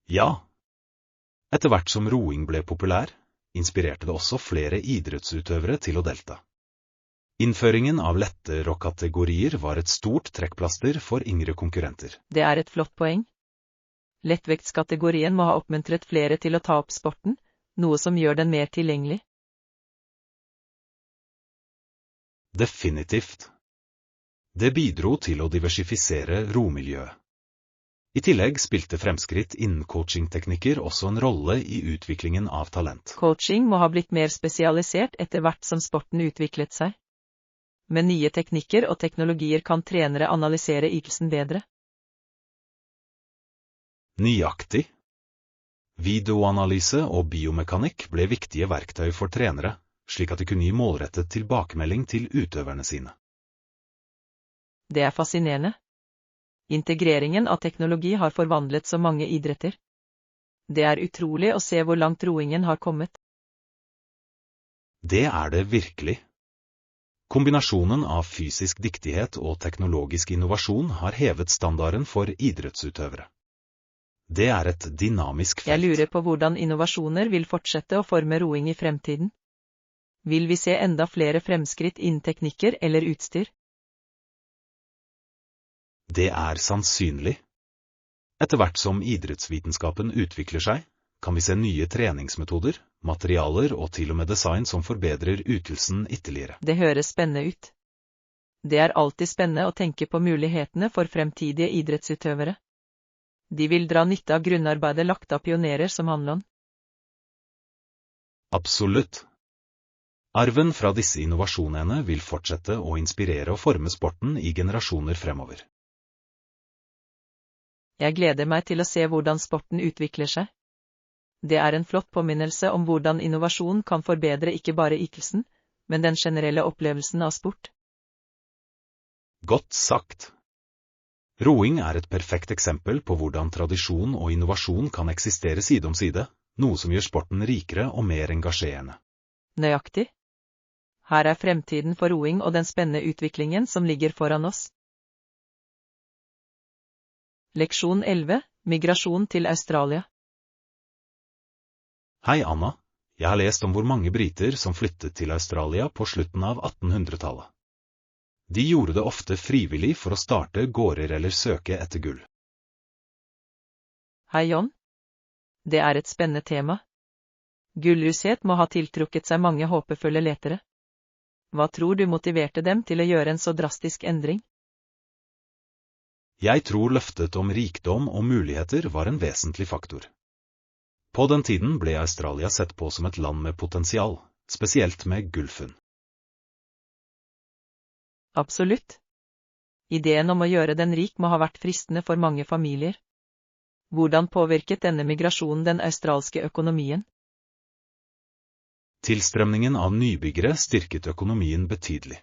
Ja. Etter hvert som roing ble populær, inspirerte det også flere idrettsutøvere til å delta. Innføringen av lette rockkategorier var et stort trekkplaster for yngre konkurrenter. Det er et flott poeng. Lettvektskategorien må ha oppmuntret flere til å ta opp sporten, noe som gjør den mer tilgjengelig. Definitivt. Det bidro til å diversifisere romiljøet. I tillegg spilte fremskritt innen coachingteknikker også en rolle i utviklingen av talent. Coaching må ha blitt mer spesialisert etter hvert som sporten utviklet seg. Med nye teknikker og teknologier kan trenere analysere ytelsen bedre. Nøyaktig. Videoanalyse og biomekanikk ble viktige verktøy for trenere, slik at de kunne gi målrettet tilbakemelding til utøverne sine. Det er fascinerende. Integreringen av teknologi har forvandlet så mange idretter. Det er utrolig å se hvor langt roingen har kommet. Det er det virkelig. Kombinasjonen av fysisk dyktighet og teknologisk innovasjon har hevet standarden for idrettsutøvere. Det er et dynamisk felt. Jeg lurer på hvordan innovasjoner vil fortsette å forme roing i fremtiden. Vil vi se enda flere fremskritt innen teknikker eller utstyr? Det er sannsynlig. Etter hvert som idrettsvitenskapen utvikler seg, kan vi se nye treningsmetoder, materialer og til og med design som forbedrer ytelsen ytterligere. Det høres spennende ut. Det er alltid spennende å tenke på mulighetene for fremtidige idrettsutøvere. De vil dra nytte av grunnarbeidet lagt av pionerer som Hanlon. Absolutt. Arven fra disse innovasjonene vil fortsette å inspirere og forme sporten i generasjoner fremover. Jeg gleder meg til å se hvordan sporten utvikler seg. Det er en flott påminnelse om hvordan innovasjon kan forbedre ikke bare ytelsen, men den generelle opplevelsen av sport. Godt sagt. Roing er et perfekt eksempel på hvordan tradisjon og innovasjon kan eksistere side om side, noe som gjør sporten rikere og mer engasjerende. Nøyaktig. Her er fremtiden for roing og den spennende utviklingen som ligger foran oss. Leksjon 11. Migrasjon til Australia. Hei Anna, jeg har lest om hvor mange briter som flyttet til Australia på slutten av 1800-tallet. De gjorde det ofte frivillig for å starte gårder eller søke etter gull. Hei John. Det er et spennende tema. Gullrushet må ha tiltrukket seg mange håpefulle letere. Hva tror du motiverte dem til å gjøre en så drastisk endring? Jeg tror løftet om rikdom og muligheter var en vesentlig faktor. På den tiden ble Australia sett på som et land med potensial, spesielt med gullfunn. Absolutt. Ideen om å gjøre den rik må ha vært fristende for mange familier. Hvordan påvirket denne migrasjonen den australske økonomien? Tilstrømningen av nybyggere styrket økonomien betydelig.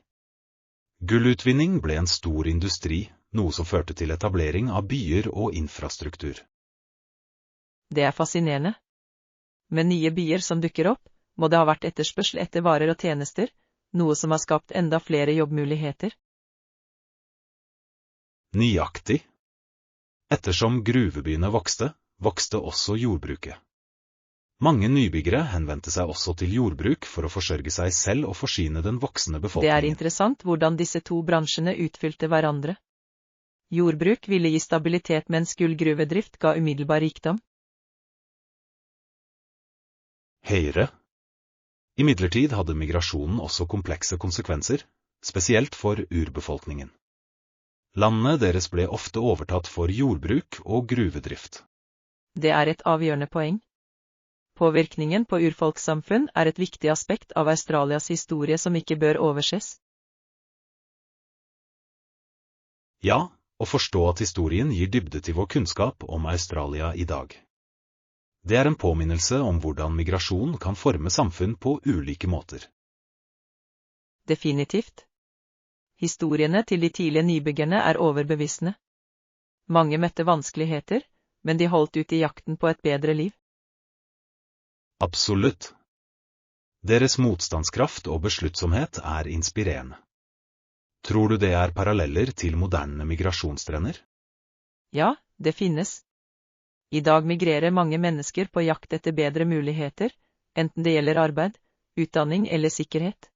Gullutvinning ble en stor industri, noe som førte til etablering av byer og infrastruktur. Det er fascinerende. Med nye byer som dukker opp, må det ha vært etterspørsel etter varer og tjenester, noe som har skapt enda flere jobbmuligheter. Nøyaktig. Ettersom gruvebyene vokste, vokste også jordbruket. Mange nybyggere henvendte seg også til jordbruk for å forsørge seg selv og forsyne den voksende befolkningen. Det er interessant hvordan disse to bransjene utfylte hverandre. Jordbruk ville gi stabilitet, mens gullgruvedrift ga umiddelbar rikdom. Høyre. Imidlertid hadde migrasjonen også komplekse konsekvenser, spesielt for urbefolkningen. Landene deres ble ofte overtatt for jordbruk og gruvedrift. Det er et avgjørende poeng. Påvirkningen på urfolkssamfunn er et viktig aspekt av Australias historie som ikke bør overses. Ja, å forstå at historien gir dybde til vår kunnskap om Australia i dag. Det er en påminnelse om hvordan migrasjon kan forme samfunn på ulike måter. Definitivt. Historiene til de tidlige nybyggerne er overbevisende. Mange møtte vanskeligheter, men de holdt ut i jakten på et bedre liv. Absolutt. Deres motstandskraft og besluttsomhet er inspirerende. Tror du det er paralleller til moderne migrasjonstrender? Ja, det finnes. I dag migrerer mange mennesker på jakt etter bedre muligheter, enten det gjelder arbeid, utdanning eller sikkerhet.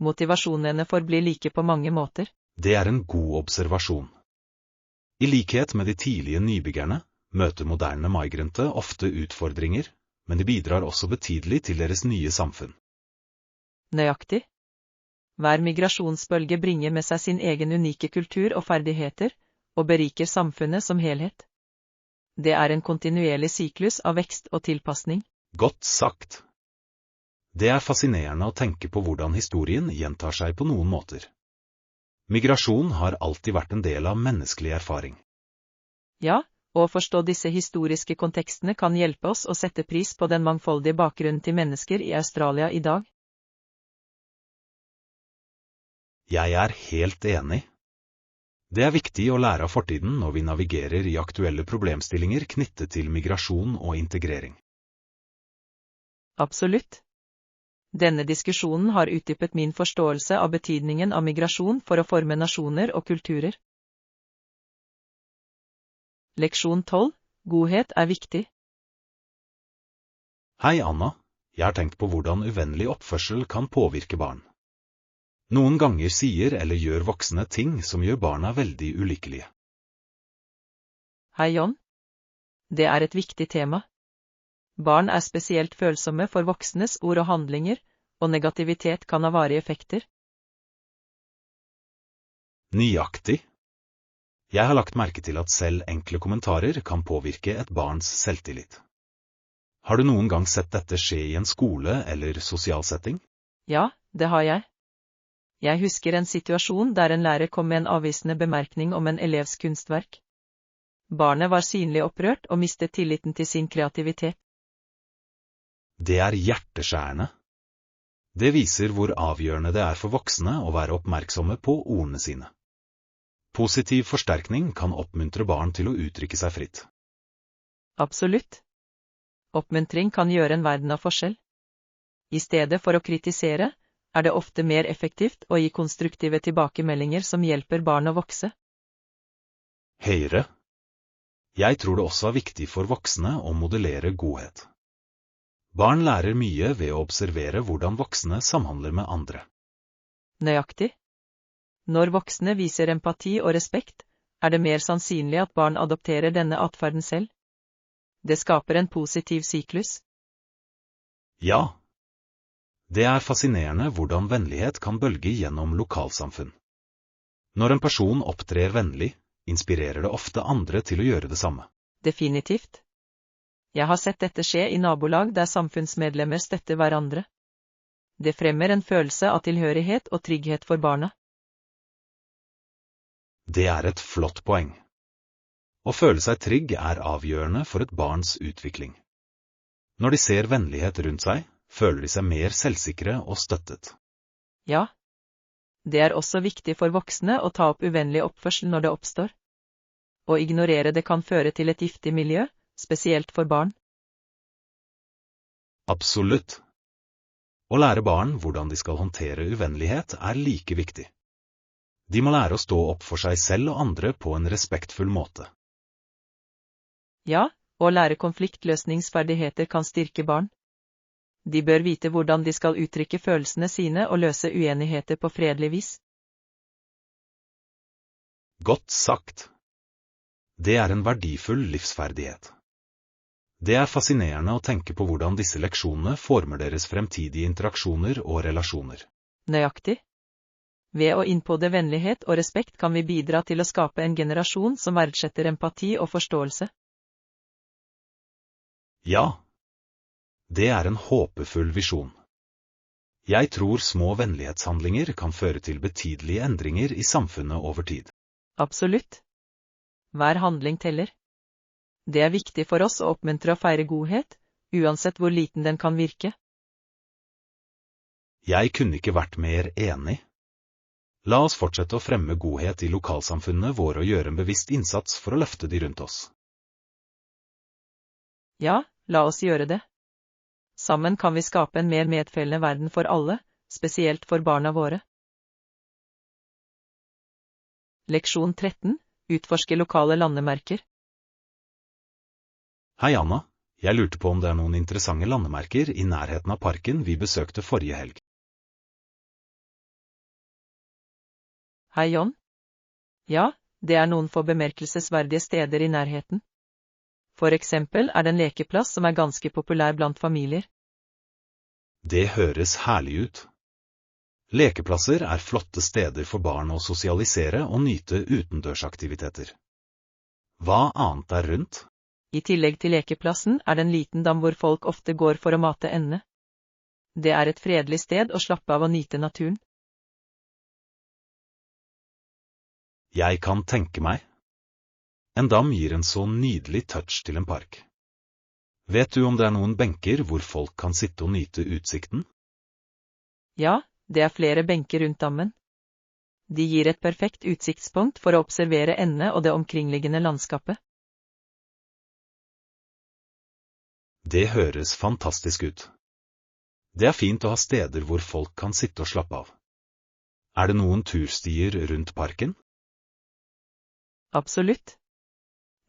Motivasjonene forblir like på mange måter. Det er en god observasjon. I likhet med de tidlige nybyggerne, møter moderne migrante ofte utfordringer, men de bidrar også betydelig til deres nye samfunn. Nøyaktig. Hver migrasjonsbølge bringer med seg sin egen unike kultur og ferdigheter, og beriker samfunnet som helhet. Det er en kontinuerlig syklus av vekst og tilpasning. Godt sagt. Det er fascinerende å tenke på hvordan historien gjentar seg på noen måter. Migrasjon har alltid vært en del av menneskelig erfaring. Ja, og å forstå disse historiske kontekstene kan hjelpe oss å sette pris på den mangfoldige bakgrunnen til mennesker i Australia i dag. Jeg er helt enig. Det er viktig å lære av fortiden når vi navigerer i aktuelle problemstillinger knyttet til migrasjon og integrering. Absolutt. Denne diskusjonen har utdypet min forståelse av betydningen av migrasjon for å forme nasjoner og kulturer. Leksjon 12. Godhet er viktig. Hei Anna, jeg har tenkt på hvordan uvennlig oppførsel kan påvirke barn. Noen ganger sier eller gjør voksne ting som gjør barna veldig ulykkelige. Hei John. Det er et viktig tema. Barn er spesielt følsomme for voksnes ord og handlinger, og negativitet kan ha varige effekter. Nøyaktig. Jeg har lagt merke til at selv enkle kommentarer kan påvirke et barns selvtillit. Har du noen gang sett dette skje i en skole eller sosial setting? Ja, det har jeg. Jeg husker en situasjon der en lærer kom med en avvisende bemerkning om en elevs kunstverk. Barnet var synlig opprørt og mistet tilliten til sin kreativitet. Det er hjerteskjærende. Det viser hvor avgjørende det er for voksne å være oppmerksomme på ordene sine. Positiv forsterkning kan oppmuntre barn til å uttrykke seg fritt. Absolutt. Oppmuntring kan gjøre en verden av forskjell. I stedet for å kritisere, er det ofte mer effektivt å gi konstruktive tilbakemeldinger som hjelper barn å vokse. Høyre. Jeg tror det også er viktig for voksne å modellere godhet. Barn lærer mye ved å observere hvordan voksne samhandler med andre. Nøyaktig. Når voksne viser empati og respekt, er det mer sannsynlig at barn adopterer denne atferden selv. Det skaper en positiv syklus. Ja. Det er fascinerende hvordan vennlighet kan bølge gjennom lokalsamfunn. Når en person opptrer vennlig, inspirerer det ofte andre til å gjøre det samme. Definitivt. Jeg har sett dette skje i nabolag der samfunnsmedlemmer støtter hverandre. Det fremmer en følelse av tilhørighet og trygghet for barna. Det er et flott poeng. Å føle seg trygg er avgjørende for et barns utvikling. Når de ser vennlighet rundt seg, føler de seg mer selvsikre og støttet. Ja. Det er også viktig for voksne å ta opp uvennlig oppførsel når det oppstår. Å ignorere det kan føre til et giftig miljø, spesielt for barn. Absolutt. Å lære barn hvordan de skal håndtere uvennlighet er like viktig. De må lære å stå opp for seg selv og andre på en respektfull måte. Ja, å lære konfliktløsningsferdigheter kan styrke barn. De bør vite hvordan de skal uttrykke følelsene sine og løse uenigheter på fredelig vis. Godt sagt. Det er en verdifull livsferdighet. Det er fascinerende å tenke på hvordan disse leksjonene former deres fremtidige interaksjoner og relasjoner. Nøyaktig. Ved å innpodde vennlighet og respekt kan vi bidra til å skape en generasjon som verdsetter empati og forståelse. Ja. Det er en håpefull visjon. Jeg tror små vennlighetshandlinger kan føre til betydelige endringer i samfunnet over tid. Absolutt. Hver handling teller. Det er viktig for oss å oppmuntre og feire godhet, uansett hvor liten den kan virke. Jeg kunne ikke vært mer enig. La oss fortsette å fremme godhet i lokalsamfunnene våre og gjøre en bevisst innsats for å løfte de rundt oss. Ja, la oss gjøre det. Sammen kan vi skape en mer medfølende verden for alle, spesielt for barna våre. Leksjon 13. Utforske lokale landemerker. Hei Anna, jeg lurte på om det er noen interessante landemerker i nærheten av parken vi besøkte forrige helg. Hei John. Ja, det er noen få bemerkelsesverdige steder i nærheten. For eksempel er det en lekeplass som er ganske populær blant familier. Det høres herlig ut. Lekeplasser er flotte steder for barn å sosialisere og nyte utendørsaktiviteter. Hva annet er rundt? I tillegg til lekeplassen er det en liten dam hvor folk ofte går for å mate endene. Det er et fredelig sted å slappe av og nyte naturen. Jeg kan tenke meg. En dam gir en så nydelig touch til en park. Vet du om det er noen benker hvor folk kan sitte og nyte utsikten? Ja, det er flere benker rundt dammen. De gir et perfekt utsiktspunkt for å observere endene og det omkringliggende landskapet. Det høres fantastisk ut. Det er fint å ha steder hvor folk kan sitte og slappe av. Er det noen turstier rundt parken? Absolutt.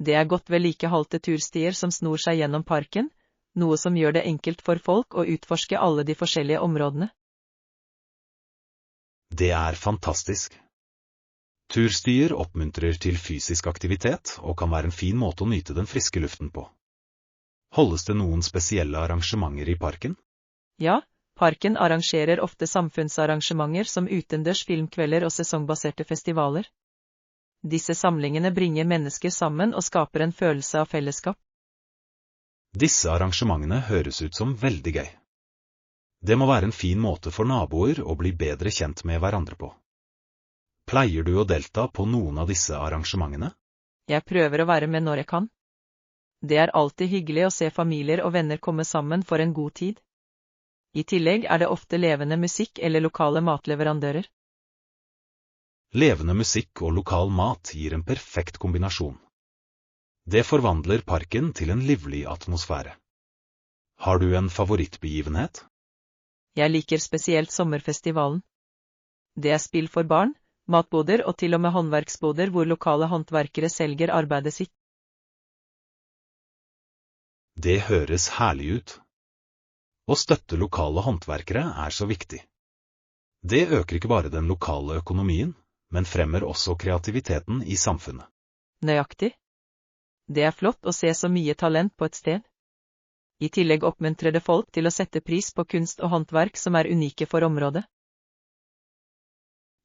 Det er godt vedlikeholdte turstier som snor seg gjennom parken, noe som gjør det enkelt for folk å utforske alle de forskjellige områdene. Det er fantastisk. Turstier oppmuntrer til fysisk aktivitet og kan være en fin måte å nyte den friske luften på. Holdes det noen spesielle arrangementer i parken? Ja, parken arrangerer ofte samfunnsarrangementer som utendørs filmkvelder og sesongbaserte festivaler. Disse samlingene bringer mennesker sammen og skaper en følelse av fellesskap. Disse arrangementene høres ut som veldig gøy. Det må være en fin måte for naboer å bli bedre kjent med hverandre på. Pleier du å delta på noen av disse arrangementene? Jeg prøver å være med når jeg kan. Det er alltid hyggelig å se familier og venner komme sammen for en god tid. I tillegg er det ofte levende musikk eller lokale matleverandører. Levende musikk og lokal mat gir en perfekt kombinasjon. Det forvandler parken til en livlig atmosfære. Har du en favorittbegivenhet? Jeg liker spesielt sommerfestivalen. Det er spill for barn, matboder og til og med håndverksboder hvor lokale håndverkere selger arbeidet sitt. Det høres herlig ut. Å støtte lokale håndverkere er så viktig. Det øker ikke bare den lokale økonomien, men fremmer også kreativiteten i samfunnet. Nøyaktig. Det er flott å se så mye talent på et sted. I tillegg oppmuntrer det folk til å sette pris på kunst og håndverk som er unike for området.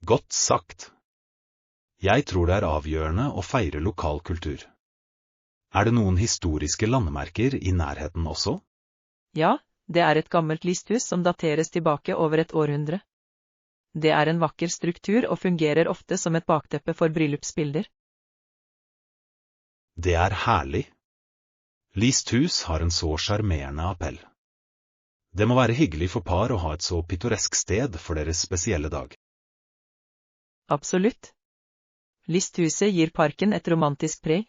Godt sagt. Jeg tror det er avgjørende å feire lokal kultur. Er det noen historiske landemerker i nærheten også? Ja, det er et gammelt listhus som dateres tilbake over et århundre. Det er en vakker struktur og fungerer ofte som et bakteppe for bryllupsbilder. Det er herlig. Listhus har en så sjarmerende appell. Det må være hyggelig for par å ha et så pittoresk sted for deres spesielle dag. Absolutt. Listhuset gir parken et romantisk preg.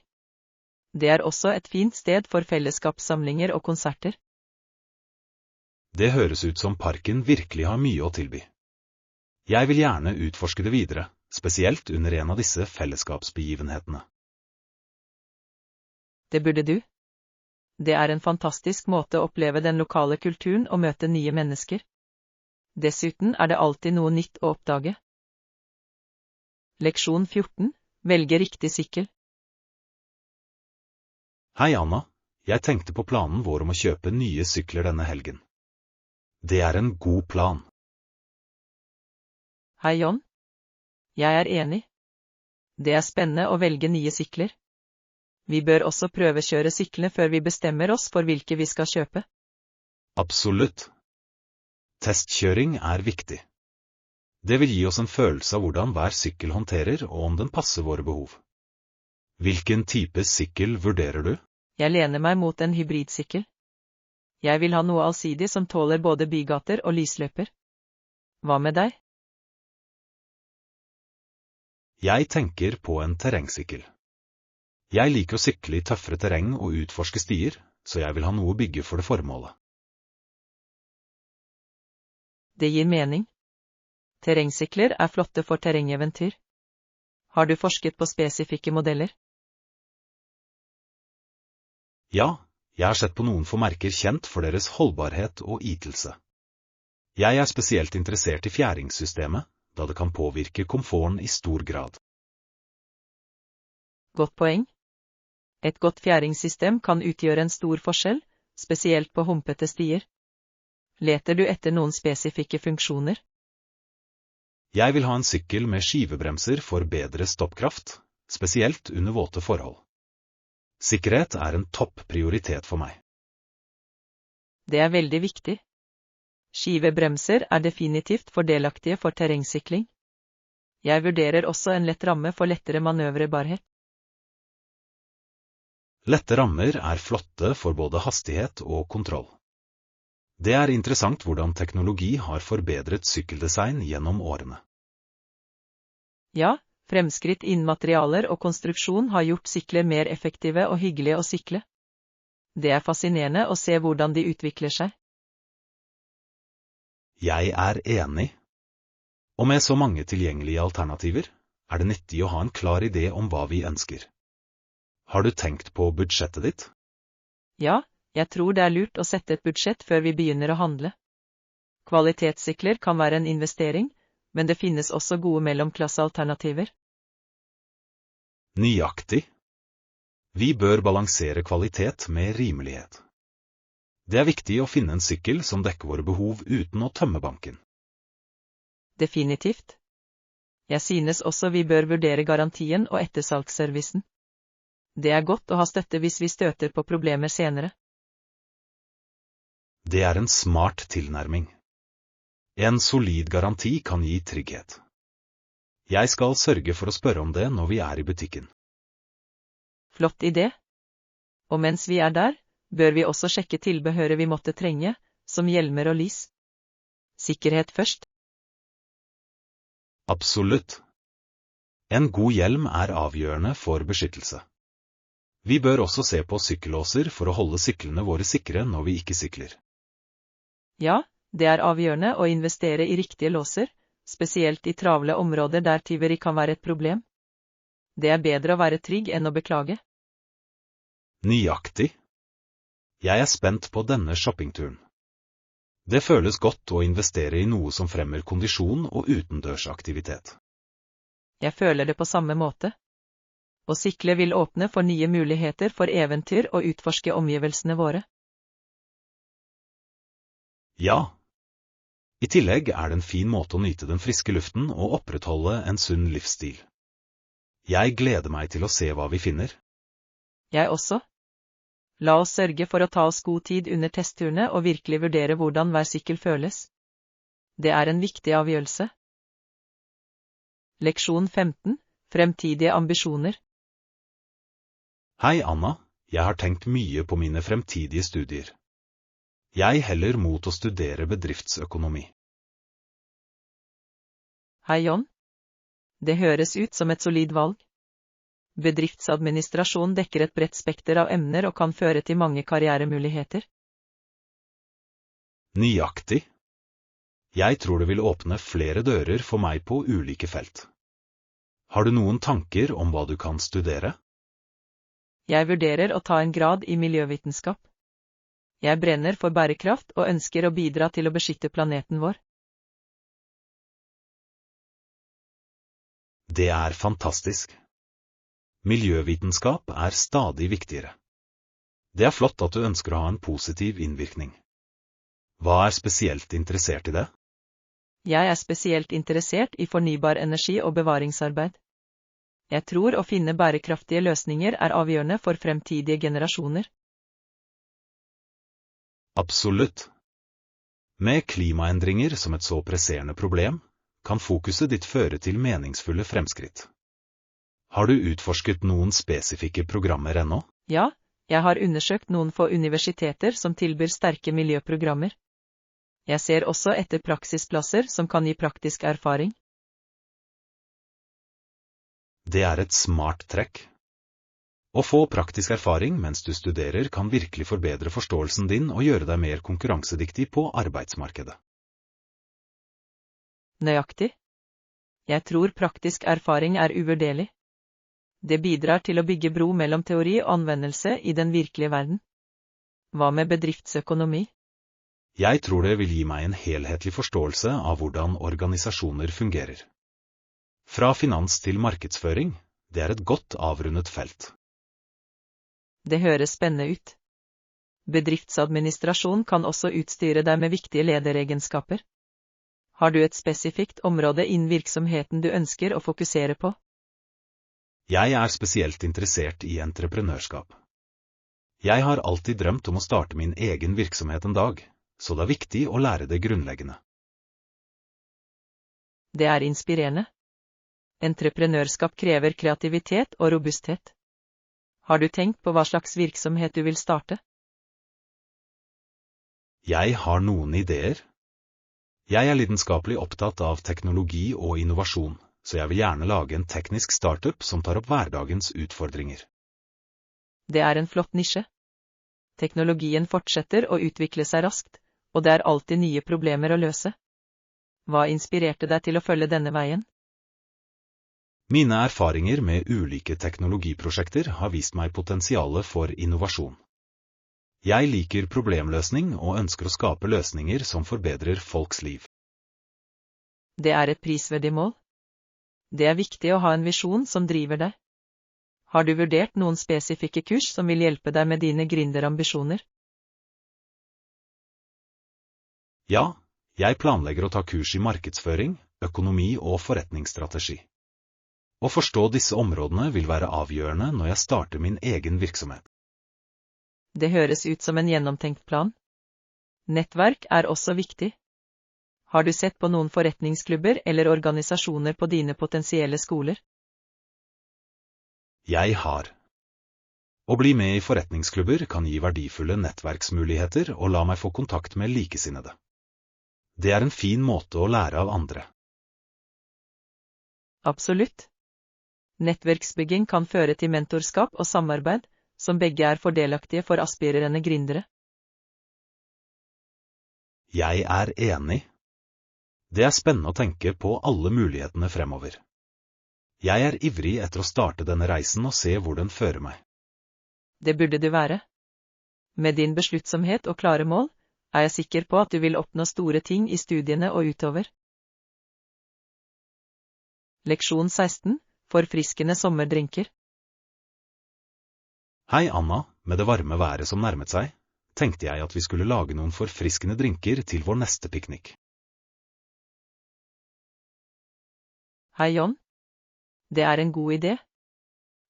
Det er også et fint sted for fellesskapssamlinger og konserter. Det høres ut som parken virkelig har mye å tilby. Jeg vil gjerne utforske det videre, spesielt under en av disse fellesskapsbegivenhetene. Det burde du. Det er en fantastisk måte å oppleve den lokale kulturen og møte nye mennesker. Dessuten er det alltid noe nytt å oppdage. Leksjon 14. Velge riktig sykkel. Hei Anna, jeg tenkte på planen vår om å kjøpe nye sykler denne helgen. Det er en god plan. Hei John. Jeg er enig. Det er spennende å velge nye sykler. Vi bør også prøvekjøre syklene før vi bestemmer oss for hvilke vi skal kjøpe. Absolutt. Testkjøring er viktig. Det vil gi oss en følelse av hvordan hver sykkel håndterer og om den passer våre behov. Hvilken type sykkel vurderer du? Jeg lener meg mot en hybridsykkel. Jeg vil ha noe allsidig som tåler både bygater og lysløper. Hva med deg? Jeg tenker på en terrengsykkel. Jeg liker å sykle i tøffere terreng og utforske stier, så jeg vil ha noe å bygge for det formålet. Det gir mening. Terrengsykler er flotte for terrengeventyr. Har du forsket på spesifikke modeller? Ja, jeg har sett på noen få merker kjent for deres holdbarhet og ytelse. Jeg er spesielt interessert i fjæringssystemet, da det kan påvirke komforten i stor grad. Godt poeng. Et godt fjæringssystem kan utgjøre en stor forskjell, spesielt på humpete stier. Leter du etter noen spesifikke funksjoner? Jeg vil ha en sykkel med skivebremser for bedre stoppkraft, spesielt under våte forhold. Sikkerhet er en topp prioritet for meg. Det er veldig viktig. Skivebremser er definitivt fordelaktige for terrengsykling. Jeg vurderer også en lett ramme for lettere manøvrerbarhet. Lette rammer er flotte for både hastighet og kontroll. Det er interessant hvordan teknologi har forbedret sykkeldesign gjennom årene. Ja, fremskritt innen materialer og konstruksjon har gjort sykler mer effektive og hyggelige å sykle. Det er fascinerende å se hvordan de utvikler seg. Jeg er enig. Og med så mange tilgjengelige alternativer, er det nyttig å ha en klar idé om hva vi ønsker. Har du tenkt på budsjettet ditt? Ja, jeg tror det er lurt å sette et budsjett før vi begynner å handle. Kvalitetssykler kan være en investering, men det finnes også gode mellomklassealternativer. Nøyaktig. Vi bør balansere kvalitet med rimelighet. Det er viktig å finne en sykkel som dekker våre behov uten å tømme banken. Definitivt. Jeg synes også vi bør vurdere garantien og ettersalgsservicen. Det er godt å ha støtte hvis vi støter på problemer senere. Det er en smart tilnærming. En solid garanti kan gi trygghet. Jeg skal sørge for å spørre om det når vi er i butikken. Flott idé. Og mens vi er der, bør vi også sjekke tilbehøret vi måtte trenge, som hjelmer og lys. Sikkerhet først. Absolutt. En god hjelm er avgjørende for beskyttelse. Vi bør også se på sykkellåser for å holde syklene våre sikre når vi ikke sykler. Ja, det er avgjørende å investere i riktige låser, spesielt i travle områder der tyveri kan være et problem. Det er bedre å være trygg enn å beklage. Nøyaktig. Jeg er spent på denne shoppingturen. Det føles godt å investere i noe som fremmer kondisjon og utendørsaktivitet. Jeg føler det på samme måte. Å sykle vil åpne for nye muligheter for eventyr og utforske omgivelsene våre. Ja. I tillegg er det en fin måte å nyte den friske luften og opprettholde en sunn livsstil. Jeg gleder meg til å se hva vi finner. Jeg også. La oss sørge for å ta oss god tid under testturene og virkelig vurdere hvordan hver sykkel føles. Det er en viktig avgjørelse. Leksjon 15. Fremtidige ambisjoner. Hei Anna, jeg har tenkt mye på mine fremtidige studier. Jeg heller mot å studere bedriftsøkonomi. Hei John. Det høres ut som et solid valg. Bedriftsadministrasjon dekker et bredt spekter av emner og kan føre til mange karrieremuligheter. Nøyaktig. Jeg tror det vil åpne flere dører for meg på ulike felt. Har du noen tanker om hva du kan studere? Jeg vurderer å ta en grad i miljøvitenskap. Jeg brenner for bærekraft og ønsker å bidra til å beskytte planeten vår. Det er fantastisk. Miljøvitenskap er stadig viktigere. Det er flott at du ønsker å ha en positiv innvirkning. Hva er spesielt interessert i det? Jeg er spesielt interessert i fornybar energi og bevaringsarbeid. Jeg tror å finne bærekraftige løsninger er avgjørende for fremtidige generasjoner. Absolutt. Med klimaendringer som et så presserende problem, kan fokuset ditt føre til meningsfulle fremskritt. Har du utforsket noen spesifikke programmer ennå? Ja, jeg har undersøkt noen få universiteter som tilbyr sterke miljøprogrammer. Jeg ser også etter praksisplasser som kan gi praktisk erfaring. Det er et smart trekk. Å få praktisk erfaring mens du studerer kan virkelig forbedre forståelsen din og gjøre deg mer konkurransedyktig på arbeidsmarkedet. Nøyaktig. Jeg tror praktisk erfaring er uvurderlig. Det bidrar til å bygge bro mellom teori og anvendelse i den virkelige verden. Hva med bedriftsøkonomi? Jeg tror det vil gi meg en helhetlig forståelse av hvordan organisasjoner fungerer. Fra finans til markedsføring, det er et godt avrundet felt. Det høres spennende ut. Bedriftsadministrasjon kan også utstyre deg med viktige lederegenskaper. Har du et spesifikt område innen virksomheten du ønsker å fokusere på? Jeg er spesielt interessert i entreprenørskap. Jeg har alltid drømt om å starte min egen virksomhet en dag, så det er viktig å lære det grunnleggende. Det er inspirerende. Entreprenørskap krever kreativitet og robusthet. Har du tenkt på hva slags virksomhet du vil starte? Jeg har noen ideer. Jeg er lidenskapelig opptatt av teknologi og innovasjon, så jeg vil gjerne lage en teknisk startup som tar opp hverdagens utfordringer. Det er en flott nisje. Teknologien fortsetter å utvikle seg raskt, og det er alltid nye problemer å løse. Hva inspirerte deg til å følge denne veien? Mine erfaringer med ulike teknologiprosjekter har vist meg potensialet for innovasjon. Jeg liker problemløsning og ønsker å skape løsninger som forbedrer folks liv. Det er et prisverdig mål. Det er viktig å ha en visjon som driver deg. Har du vurdert noen spesifikke kurs som vil hjelpe deg med dine gründerambisjoner? Ja, jeg planlegger å ta kurs i markedsføring, økonomi og forretningsstrategi. Å forstå disse områdene vil være avgjørende når jeg starter min egen virksomhet. Det høres ut som en gjennomtenkt plan. Nettverk er også viktig. Har du sett på noen forretningsklubber eller organisasjoner på dine potensielle skoler? Jeg har. Å bli med i forretningsklubber kan gi verdifulle nettverksmuligheter og la meg få kontakt med likesinnede. Det er en fin måte å lære av andre. Absolutt. Nettverksbygging kan føre til mentorskap og samarbeid, som begge er fordelaktige for aspirerende gründere. Jeg er enig. Det er spennende å tenke på alle mulighetene fremover. Jeg er ivrig etter å starte denne reisen og se hvor den fører meg. Det burde du være. Med din besluttsomhet og klare mål, er jeg sikker på at du vil oppnå store ting i studiene og utover. Leksjon 16. Forfriskende sommerdrinker. Hei Anna, med det varme været som nærmet seg, tenkte jeg at vi skulle lage noen forfriskende drinker til vår neste piknik. Hei John. Det er en god idé.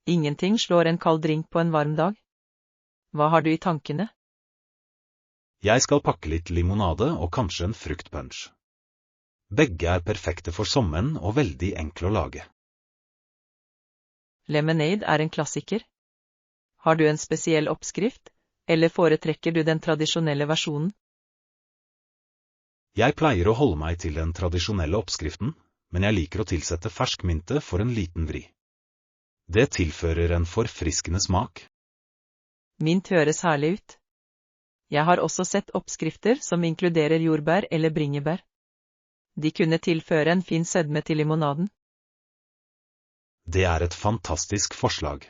Ingenting slår en kald drink på en varm dag. Hva har du i tankene? Jeg skal pakke litt limonade og kanskje en fruktpunch. Begge er perfekte for sommeren og veldig enkle å lage. Lemonade er en klassiker. Har du en spesiell oppskrift, eller foretrekker du den tradisjonelle versjonen? Jeg pleier å holde meg til den tradisjonelle oppskriften, men jeg liker å tilsette fersk mynte for en liten vri. Det tilfører en forfriskende smak. Mint høres herlig ut. Jeg har også sett oppskrifter som inkluderer jordbær eller bringebær. De kunne tilføre en fin sødme til limonaden. Det er et fantastisk forslag.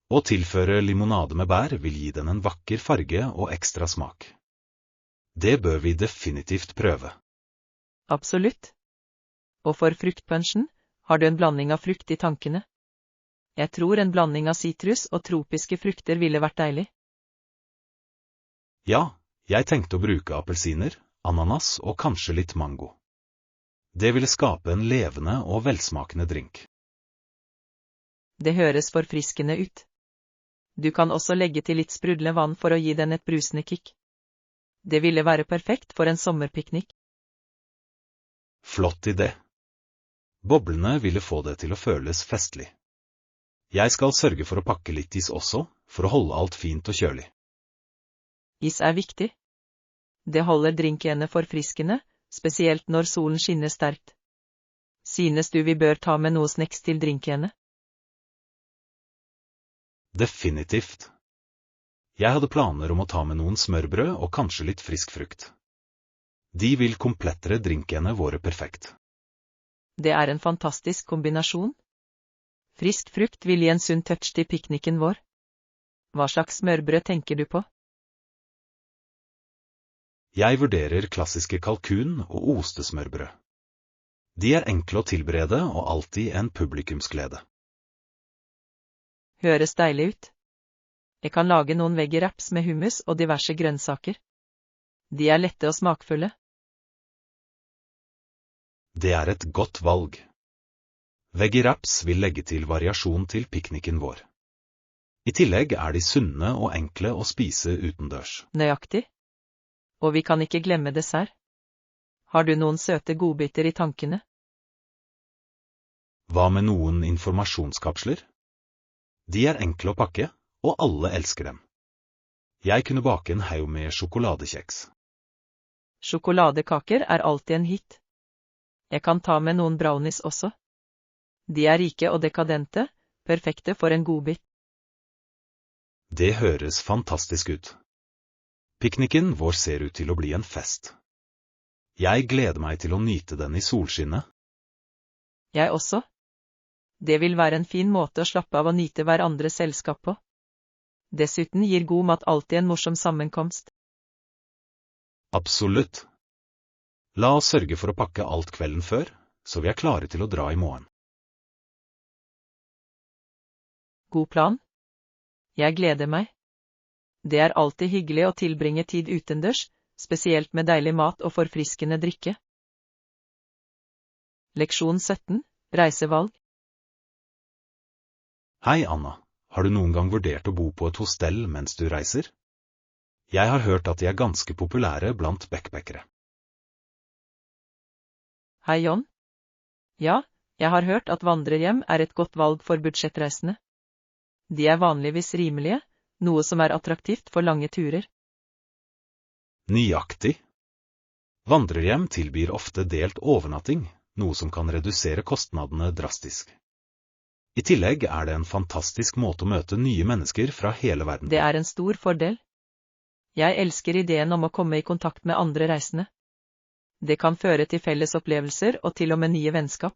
Å tilføre limonade med bær vil gi den en vakker farge og ekstra smak. Det bør vi definitivt prøve. Absolutt. Og for fruktpunchen, har du en blanding av frukt i tankene? Jeg tror en blanding av sitrus og tropiske frukter ville vært deilig. Ja, jeg tenkte å bruke appelsiner, ananas og kanskje litt mango. Det ville skape en levende og velsmakende drink. Det høres forfriskende ut. Du kan også legge til litt sprudlende vann for å gi den et brusende kick. Det ville være perfekt for en sommerpiknik. Flott idé. Boblene ville få det til å føles festlig. Jeg skal sørge for å pakke litt is også, for å holde alt fint og kjølig. Is er viktig. Det holder drinkene forfriskende, spesielt når solen skinner sterkt. Synes du vi bør ta med noe snacks til drinkene? Definitivt. Jeg hadde planer om å ta med noen smørbrød og kanskje litt frisk frukt. De vil komplettere drinkene våre perfekt. Det er en fantastisk kombinasjon. Frisk frukt vil gi en sunn touch til pikniken vår. Hva slags smørbrød tenker du på? Jeg vurderer klassiske kalkun- og ostesmørbrød. De er enkle å tilberede og alltid en publikumsglede. Høres deilig ut. Jeg kan lage noen veggie wraps med hummus og diverse grønnsaker. De er lette og smakfulle. Det er et godt valg. Veggie wraps vil legge til variasjon til pikniken vår. I tillegg er de sunne og enkle å spise utendørs. Nøyaktig. Og vi kan ikke glemme dessert. Har du noen søte godbiter i tankene? Hva med noen informasjonskapsler? De er enkle å pakke, og alle elsker dem. Jeg kunne bake en haug med sjokoladekjeks. Sjokoladekaker er alltid en hit. Jeg kan ta med noen brownies også. De er rike og dekadente, perfekte for en godbit. Det høres fantastisk ut. Pikniken vår ser ut til å bli en fest. Jeg gleder meg til å nyte den i solskinnet. Jeg også. Det vil være en fin måte å slappe av og nyte hverandres selskap på. Dessuten gir god mat alltid en morsom sammenkomst. Absolutt. La oss sørge for å pakke alt kvelden før, så vi er klare til å dra i morgen. God plan. Jeg gleder meg. Det er alltid hyggelig å tilbringe tid utendørs, spesielt med deilig mat og forfriskende drikke. Leksjon 17. Reisevalg. Hei, Anna. Har du noen gang vurdert å bo på et hostell mens du reiser? Jeg har hørt at de er ganske populære blant backpackere. Hei, John. Ja, jeg har hørt at vandrerhjem er et godt valg for budsjettreisende. De er vanligvis rimelige, noe som er attraktivt for lange turer. Nøyaktig. Vandrerhjem tilbyr ofte delt overnatting, noe som kan redusere kostnadene drastisk. I tillegg er det en fantastisk måte å møte nye mennesker fra hele verden. Det er en stor fordel. Jeg elsker ideen om å komme i kontakt med andre reisende. Det kan føre til felles opplevelser og til og med nye vennskap.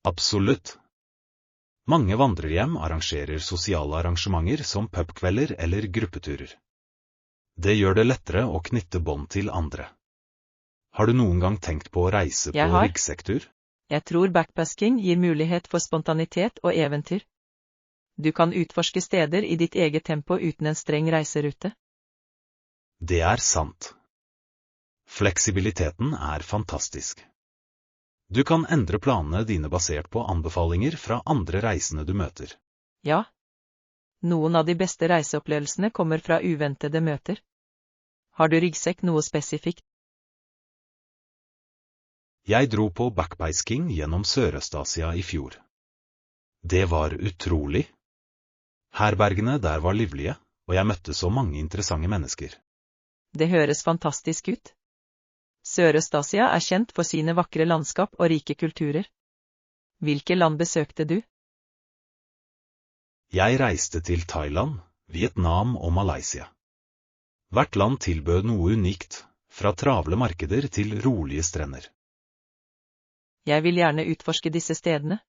Absolutt. Mange vandrerhjem arrangerer sosiale arrangementer som pubkvelder eller gruppeturer. Det gjør det lettere å knytte bånd til andre. Har du noen gang tenkt på å reise på ryggsekktur? Jeg tror backpacking gir mulighet for spontanitet og eventyr. Du kan utforske steder i ditt eget tempo uten en streng reiserute. Det er sant. Fleksibiliteten er fantastisk. Du kan endre planene dine basert på anbefalinger fra andre reisende du møter. Ja. Noen av de beste reiseopplevelsene kommer fra uventede møter. Har du ryggsekk noe spesifikt? Jeg dro på backpacking gjennom Sørøst-Asia i fjor. Det var utrolig. Herbergene der var livlige, og jeg møtte så mange interessante mennesker. Det høres fantastisk ut. Sørøst-Asia er kjent for sine vakre landskap og rike kulturer. Hvilke land besøkte du? Jeg reiste til Thailand, Vietnam og Malaysia. Hvert land tilbød noe unikt, fra travle markeder til rolige strender. Jeg vil gjerne utforske disse stedene.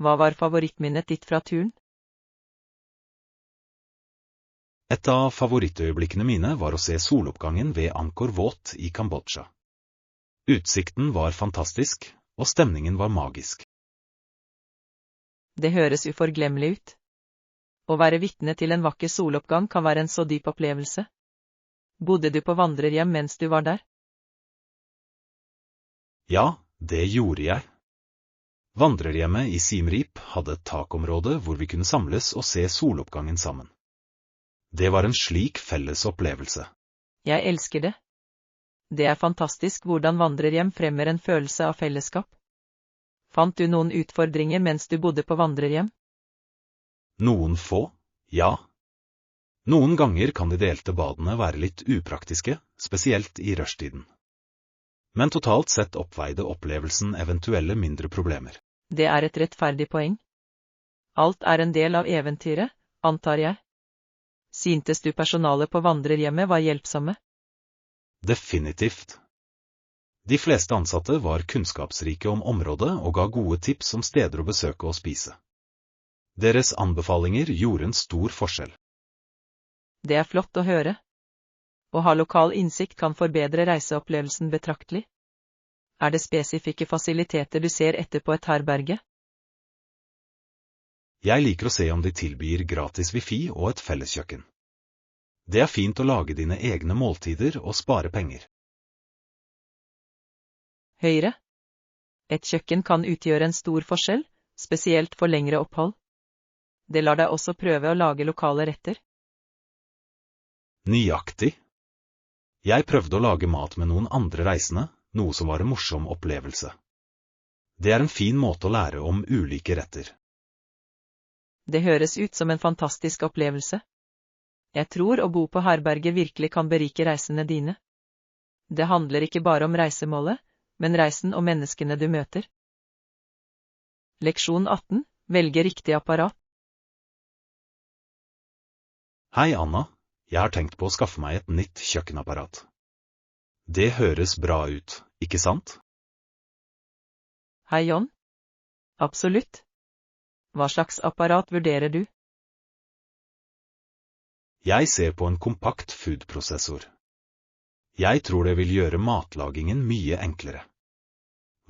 Hva var favorittminnet ditt fra turen? Et av favorittøyeblikkene mine var å se soloppgangen ved Angkor Wat i Kambodsja. Utsikten var fantastisk, og stemningen var magisk. Det høres uforglemmelig ut. Å være vitne til en vakker soloppgang kan være en så dyp opplevelse. Bodde du på vandrerhjem mens du var der? Ja, det gjorde jeg. Vandrerhjemmet i Siem Reap hadde et takområde hvor vi kunne samles og se soloppgangen sammen. Det var en slik felles opplevelse. Jeg elsker det. Det er fantastisk hvordan vandrerhjem fremmer en følelse av fellesskap. Fant du noen utfordringer mens du bodde på vandrerhjem? Noen få, ja. Noen ganger kan de delte badene være litt upraktiske, spesielt i rushtiden. Men totalt sett oppveide opplevelsen eventuelle mindre problemer. Det er et rettferdig poeng. Alt er en del av eventyret, antar jeg. Syntes du personalet på vandrerhjemmet var hjelpsomme? Definitivt. De fleste ansatte var kunnskapsrike om området og ga gode tips om steder å besøke og spise. Deres anbefalinger gjorde en stor forskjell. Det er flott å høre. Å ha lokal innsikt kan forbedre reiseopplevelsen betraktelig. Er det spesifikke fasiliteter du ser etter på et herberge? Jeg liker å se om de tilbyr gratis wifi og et felleskjøkken. Det er fint å lage dine egne måltider og spare penger. Høyre. Et kjøkken kan utgjøre en stor forskjell, spesielt for lengre opphold. Det lar deg også prøve å lage lokale retter. Nøyaktig. Jeg prøvde å lage mat med noen andre reisende, noe som var en morsom opplevelse. Det er en fin måte å lære om ulike retter. Det høres ut som en fantastisk opplevelse. Jeg tror å bo på herberget virkelig kan berike reisene dine. Det handler ikke bare om reisemålet, men reisen og menneskene du møter. Leksjon 18. Velge riktig apparat. Hei Anna, jeg har tenkt på å skaffe meg et nytt kjøkkenapparat. Det høres bra ut, ikke sant? Hei John. Absolutt. Hva slags apparat vurderer du? Jeg ser på en kompakt foodprosessor. Jeg tror det vil gjøre matlagingen mye enklere.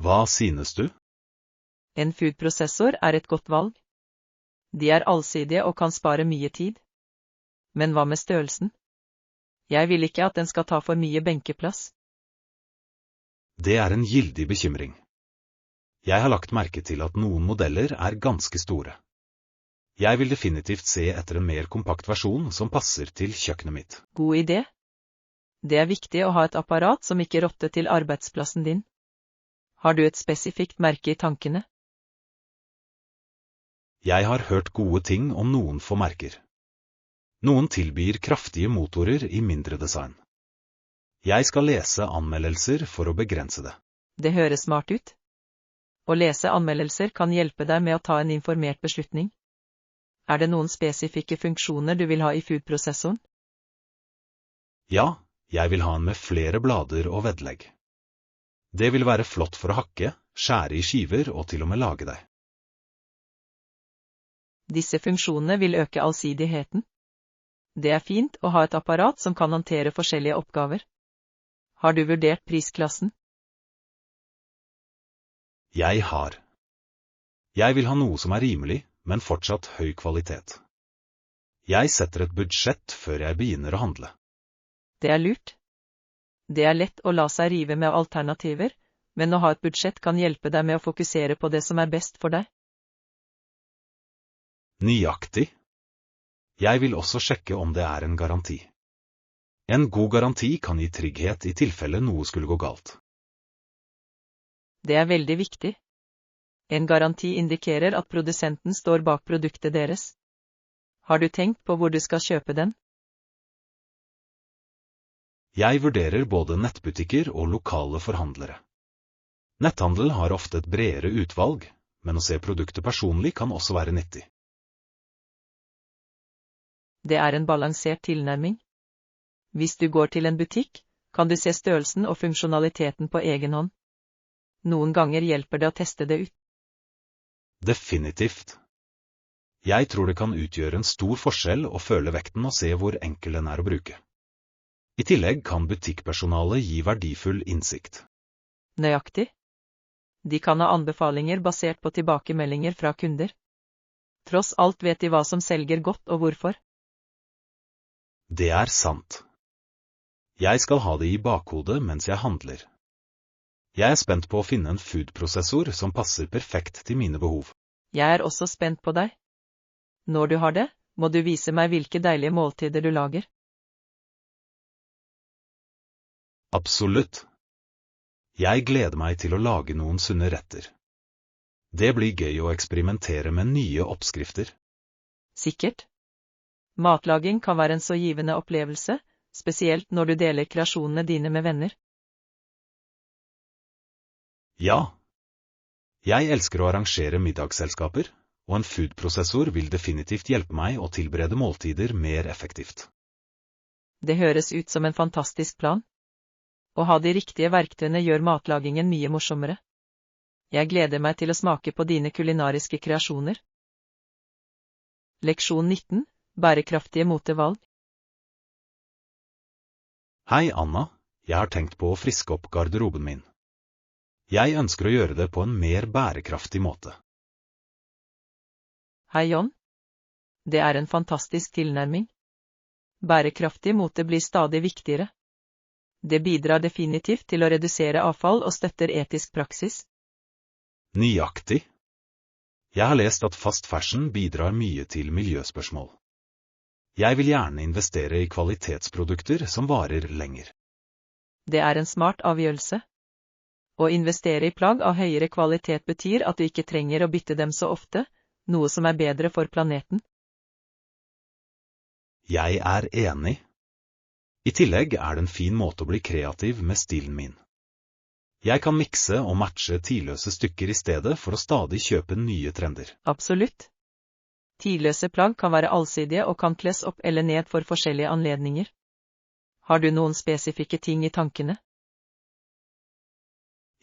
Hva synes du? En foodprosessor er et godt valg. De er allsidige og kan spare mye tid. Men hva med størrelsen? Jeg vil ikke at den skal ta for mye benkeplass. Det er en gildig bekymring. Jeg har lagt merke til at noen modeller er ganske store. Jeg vil definitivt se etter en mer kompakt versjon som passer til kjøkkenet mitt. God idé. Det er viktig å ha et apparat som ikke rotter til arbeidsplassen din. Har du et spesifikt merke i tankene? Jeg har hørt gode ting om noen få merker. Noen tilbyr kraftige motorer i mindre design. Jeg skal lese anmeldelser for å begrense det. Det høres smart ut. Å lese anmeldelser kan hjelpe deg med å ta en informert beslutning. Er det noen spesifikke funksjoner du vil ha i foodprosessoren? Ja, jeg vil ha en med flere blader og vedlegg. Det vil være flott for å hakke, skjære i skiver og til og med lage deg. Disse funksjonene vil øke allsidigheten. Det er fint å ha et apparat som kan håndtere forskjellige oppgaver. Har du vurdert prisklassen? Jeg har. Jeg vil ha noe som er rimelig, men fortsatt høy kvalitet. Jeg setter et budsjett før jeg begynner å handle. Det er lurt. Det er lett å la seg rive med alternativer, men å ha et budsjett kan hjelpe deg med å fokusere på det som er best for deg. Nøyaktig. Jeg vil også sjekke om det er en garanti. En god garanti kan gi trygghet i tilfelle noe skulle gå galt. Det er veldig viktig. En garanti indikerer at produsenten står bak produktet deres. Har du tenkt på hvor du skal kjøpe den? Jeg vurderer både nettbutikker og lokale forhandlere. Netthandel har ofte et bredere utvalg, men å se produktet personlig kan også være nyttig. Det er en balansert tilnærming. Hvis du går til en butikk, kan du se størrelsen og funksjonaliteten på egen hånd. Noen ganger hjelper det å teste det ut. Definitivt. Jeg tror det kan utgjøre en stor forskjell å føle vekten og se hvor enkel den er å bruke. I tillegg kan butikkpersonalet gi verdifull innsikt. Nøyaktig. De kan ha anbefalinger basert på tilbakemeldinger fra kunder. Tross alt vet de hva som selger godt og hvorfor. Det er sant. Jeg skal ha det i bakhodet mens jeg handler. Jeg er spent på å finne en foodprosessor som passer perfekt til mine behov. Jeg er også spent på deg. Når du har det, må du vise meg hvilke deilige måltider du lager. Absolutt. Jeg gleder meg til å lage noen sunne retter. Det blir gøy å eksperimentere med nye oppskrifter. Sikkert. Matlaging kan være en så givende opplevelse, spesielt når du deler kreasjonene dine med venner. Ja. Jeg elsker å arrangere middagsselskaper, og en foodprosessor vil definitivt hjelpe meg å tilberede måltider mer effektivt. Det høres ut som en fantastisk plan. Å ha de riktige verktøyene gjør matlagingen mye morsommere. Jeg gleder meg til å smake på dine kulinariske kreasjoner. Leksjon 19. Bærekraftige motevalg. Hei, Anna. Jeg har tenkt på å friske opp garderoben min. Jeg ønsker å gjøre det på en mer bærekraftig måte. Hei, John. Det er en fantastisk tilnærming. Bærekraftig mote blir stadig viktigere. Det bidrar definitivt til å redusere avfall og støtter etisk praksis. Nøyaktig. Jeg har lest at fast fashion bidrar mye til miljøspørsmål. Jeg vil gjerne investere i kvalitetsprodukter som varer lenger. Det er en smart avgjørelse. Å investere i plagg av høyere kvalitet betyr at du ikke trenger å bytte dem så ofte, noe som er bedre for planeten. Jeg er enig. I tillegg er det en fin måte å bli kreativ med stilen min. Jeg kan mikse og matche tidløse stykker i stedet for å stadig kjøpe nye trender. Absolutt. Tidløse plagg kan være allsidige og kan kles opp eller ned for forskjellige anledninger. Har du noen spesifikke ting i tankene?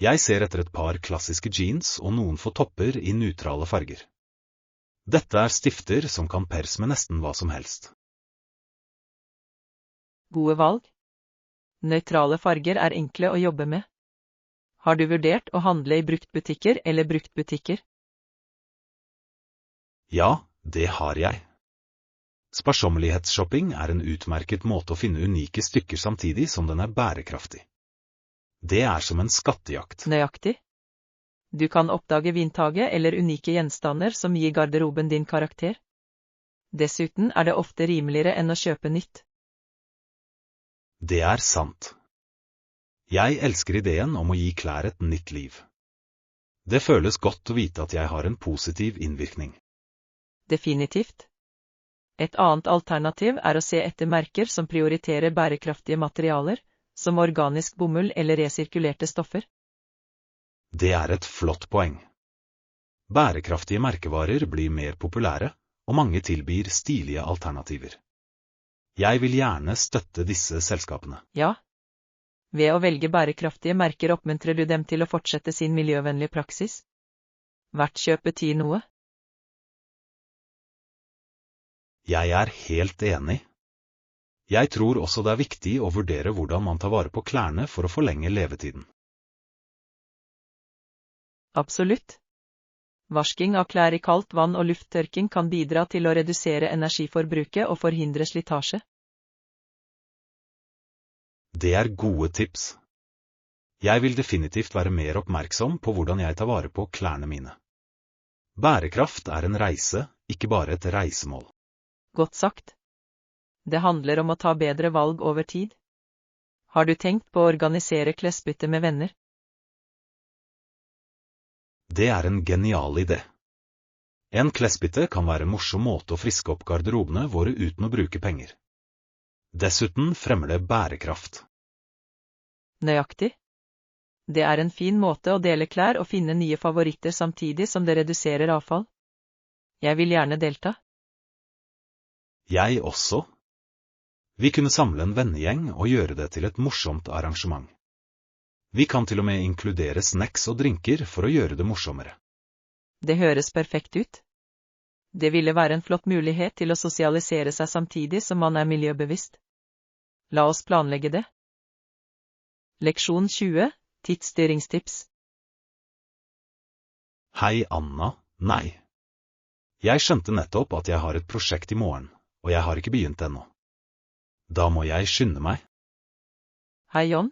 Jeg ser etter et par klassiske jeans og noen få topper i nøytrale farger. Dette er stifter som kan pers med nesten hva som helst. Gode valg. Nøytrale farger er enkle å jobbe med. Har du vurdert å handle i bruktbutikker eller bruktbutikker? Ja, det har jeg. Sparsommelighetsshopping er en utmerket måte å finne unike stykker samtidig som den er bærekraftig. Det er som en skattejakt. Nøyaktig. Du kan oppdage vintage eller unike gjenstander som gir garderoben din karakter. Dessuten er det ofte rimeligere enn å kjøpe nytt. Det er sant. Jeg elsker ideen om å gi klær et nytt liv. Det føles godt å vite at jeg har en positiv innvirkning. Definitivt. Et annet alternativ er å se etter merker som prioriterer bærekraftige materialer, som organisk bomull eller resirkulerte stoffer. Det er et flott poeng. Bærekraftige merkevarer blir mer populære, og mange tilbyr stilige alternativer. Jeg vil gjerne støtte disse selskapene. Ja. Ved å velge bærekraftige merker oppmuntrer du dem til å fortsette sin miljøvennlige praksis. Hvert kjøp betyr noe. Jeg er helt enig. Jeg tror også det er viktig å vurdere hvordan man tar vare på klærne for å forlenge levetiden. Absolutt. Vasking av klær i kaldt vann og lufttørking kan bidra til å redusere energiforbruket og forhindre slitasje. Det er gode tips. Jeg vil definitivt være mer oppmerksom på hvordan jeg tar vare på klærne mine. Bærekraft er en reise, ikke bare et reisemål. Godt sagt. Det handler om å ta bedre valg over tid. Har du tenkt på å organisere klesbytte med venner? Det er en genial idé. En klesbytte kan være en morsom måte å friske opp garderobene våre uten å bruke penger. Dessuten fremmer det bærekraft. Nøyaktig. Det er en fin måte å dele klær og finne nye favoritter samtidig som det reduserer avfall. Jeg vil gjerne delta. Jeg også. Vi kunne samle en vennegjeng og gjøre det til et morsomt arrangement. Vi kan til og med inkludere snacks og drinker for å gjøre det morsommere. Det høres perfekt ut. Det ville være en flott mulighet til å sosialisere seg samtidig som man er miljøbevisst. La oss planlegge det. Leksjon 20. Tidsstyringstips. Hei, Anna. Nei. Jeg skjønte nettopp at jeg har et prosjekt i morgen, og jeg har ikke begynt ennå. Da må jeg skynde meg. Hei, John.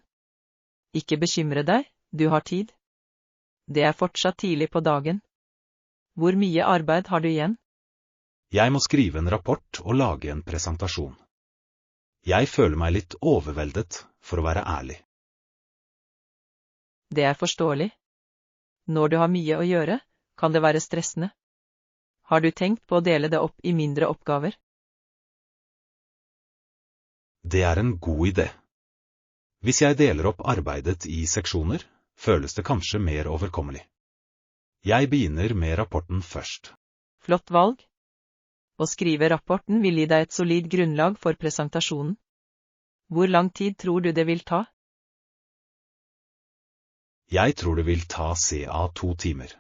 Ikke bekymre deg, du har tid. Det er fortsatt tidlig på dagen. Hvor mye arbeid har du igjen? Jeg må skrive en rapport og lage en presentasjon. Jeg føler meg litt overveldet, for å være ærlig. Det er forståelig. Når du har mye å gjøre, kan det være stressende. Har du tenkt på å dele det opp i mindre oppgaver? Det er en god idé. Hvis jeg deler opp arbeidet i seksjoner, føles det kanskje mer overkommelig. Jeg begynner med rapporten først. Flott valg. Å skrive rapporten vil gi deg et solid grunnlag for presentasjonen. Hvor lang tid tror du det vil ta? Jeg tror det vil ta ca. 2 timer.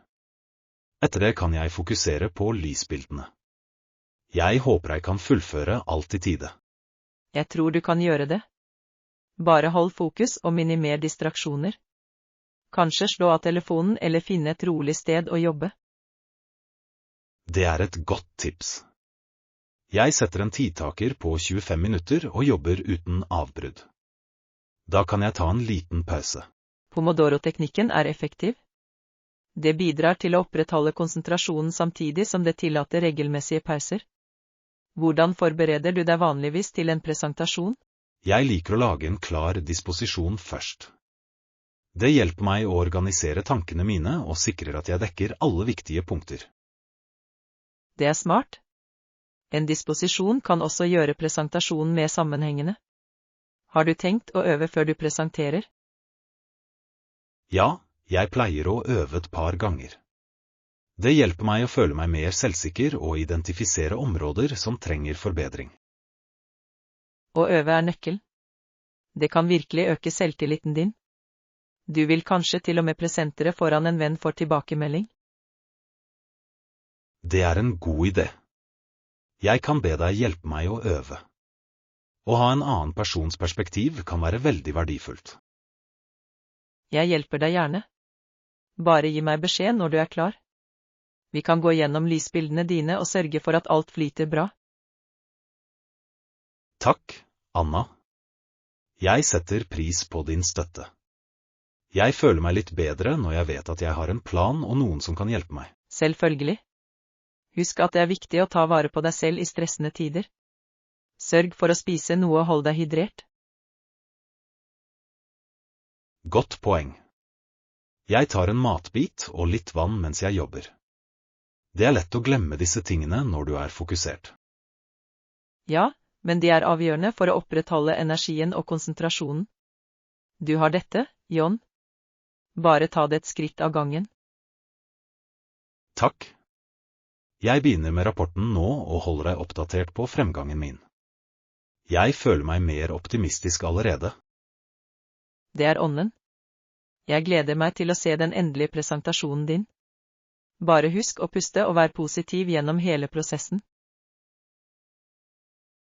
Etter det kan jeg fokusere på lysbildene. Jeg håper jeg kan fullføre alt i tide. Jeg tror du kan gjøre det. Bare hold fokus og minimer distraksjoner. Kanskje slå av telefonen eller finne et rolig sted å jobbe. Det er et godt tips. Jeg setter en tidtaker på 25 minutter og jobber uten avbrudd. Da kan jeg ta en liten pause. Pomodoro-teknikken er effektiv. Det bidrar til å opprettholde konsentrasjonen samtidig som det tillater regelmessige pauser. Hvordan forbereder du deg vanligvis til en presentasjon? Jeg liker å lage en klar disposisjon først. Det hjelper meg å organisere tankene mine og sikrer at jeg dekker alle viktige punkter. Det er smart. En disposisjon kan også gjøre presentasjonen mer sammenhengende. Har du tenkt å øve før du presenterer? Ja, jeg pleier å øve et par ganger. Det hjelper meg å føle meg mer selvsikker og identifisere områder som trenger forbedring. Å øve er nøkkelen. Det kan virkelig øke selvtilliten din. Du vil kanskje til og med presentere foran en venn for tilbakemelding? Det er en god idé. Jeg kan be deg hjelpe meg å øve. Å ha en annen persons perspektiv kan være veldig verdifullt. Jeg hjelper deg gjerne. Bare gi meg beskjed når du er klar. Vi kan gå gjennom lysbildene dine og sørge for at alt flyter bra. Takk, Anna. Jeg setter pris på din støtte. Jeg føler meg litt bedre når jeg vet at jeg har en plan og noen som kan hjelpe meg. Selvfølgelig. Husk at det er viktig å ta vare på deg selv i stressende tider. Sørg for å spise noe og hold deg hydrert. Godt poeng. Jeg tar en matbit og litt vann mens jeg jobber. Det er lett å glemme disse tingene når du er fokusert. Ja, men de er avgjørende for å opprettholde energien og konsentrasjonen. Du har dette, John. Bare ta det et skritt av gangen. Takk. Jeg begynner med rapporten nå og holder deg oppdatert på fremgangen min. Jeg føler meg mer optimistisk allerede. Det er ånden. Jeg gleder meg til å se den endelige presentasjonen din. Bare husk å puste og være positiv gjennom hele prosessen.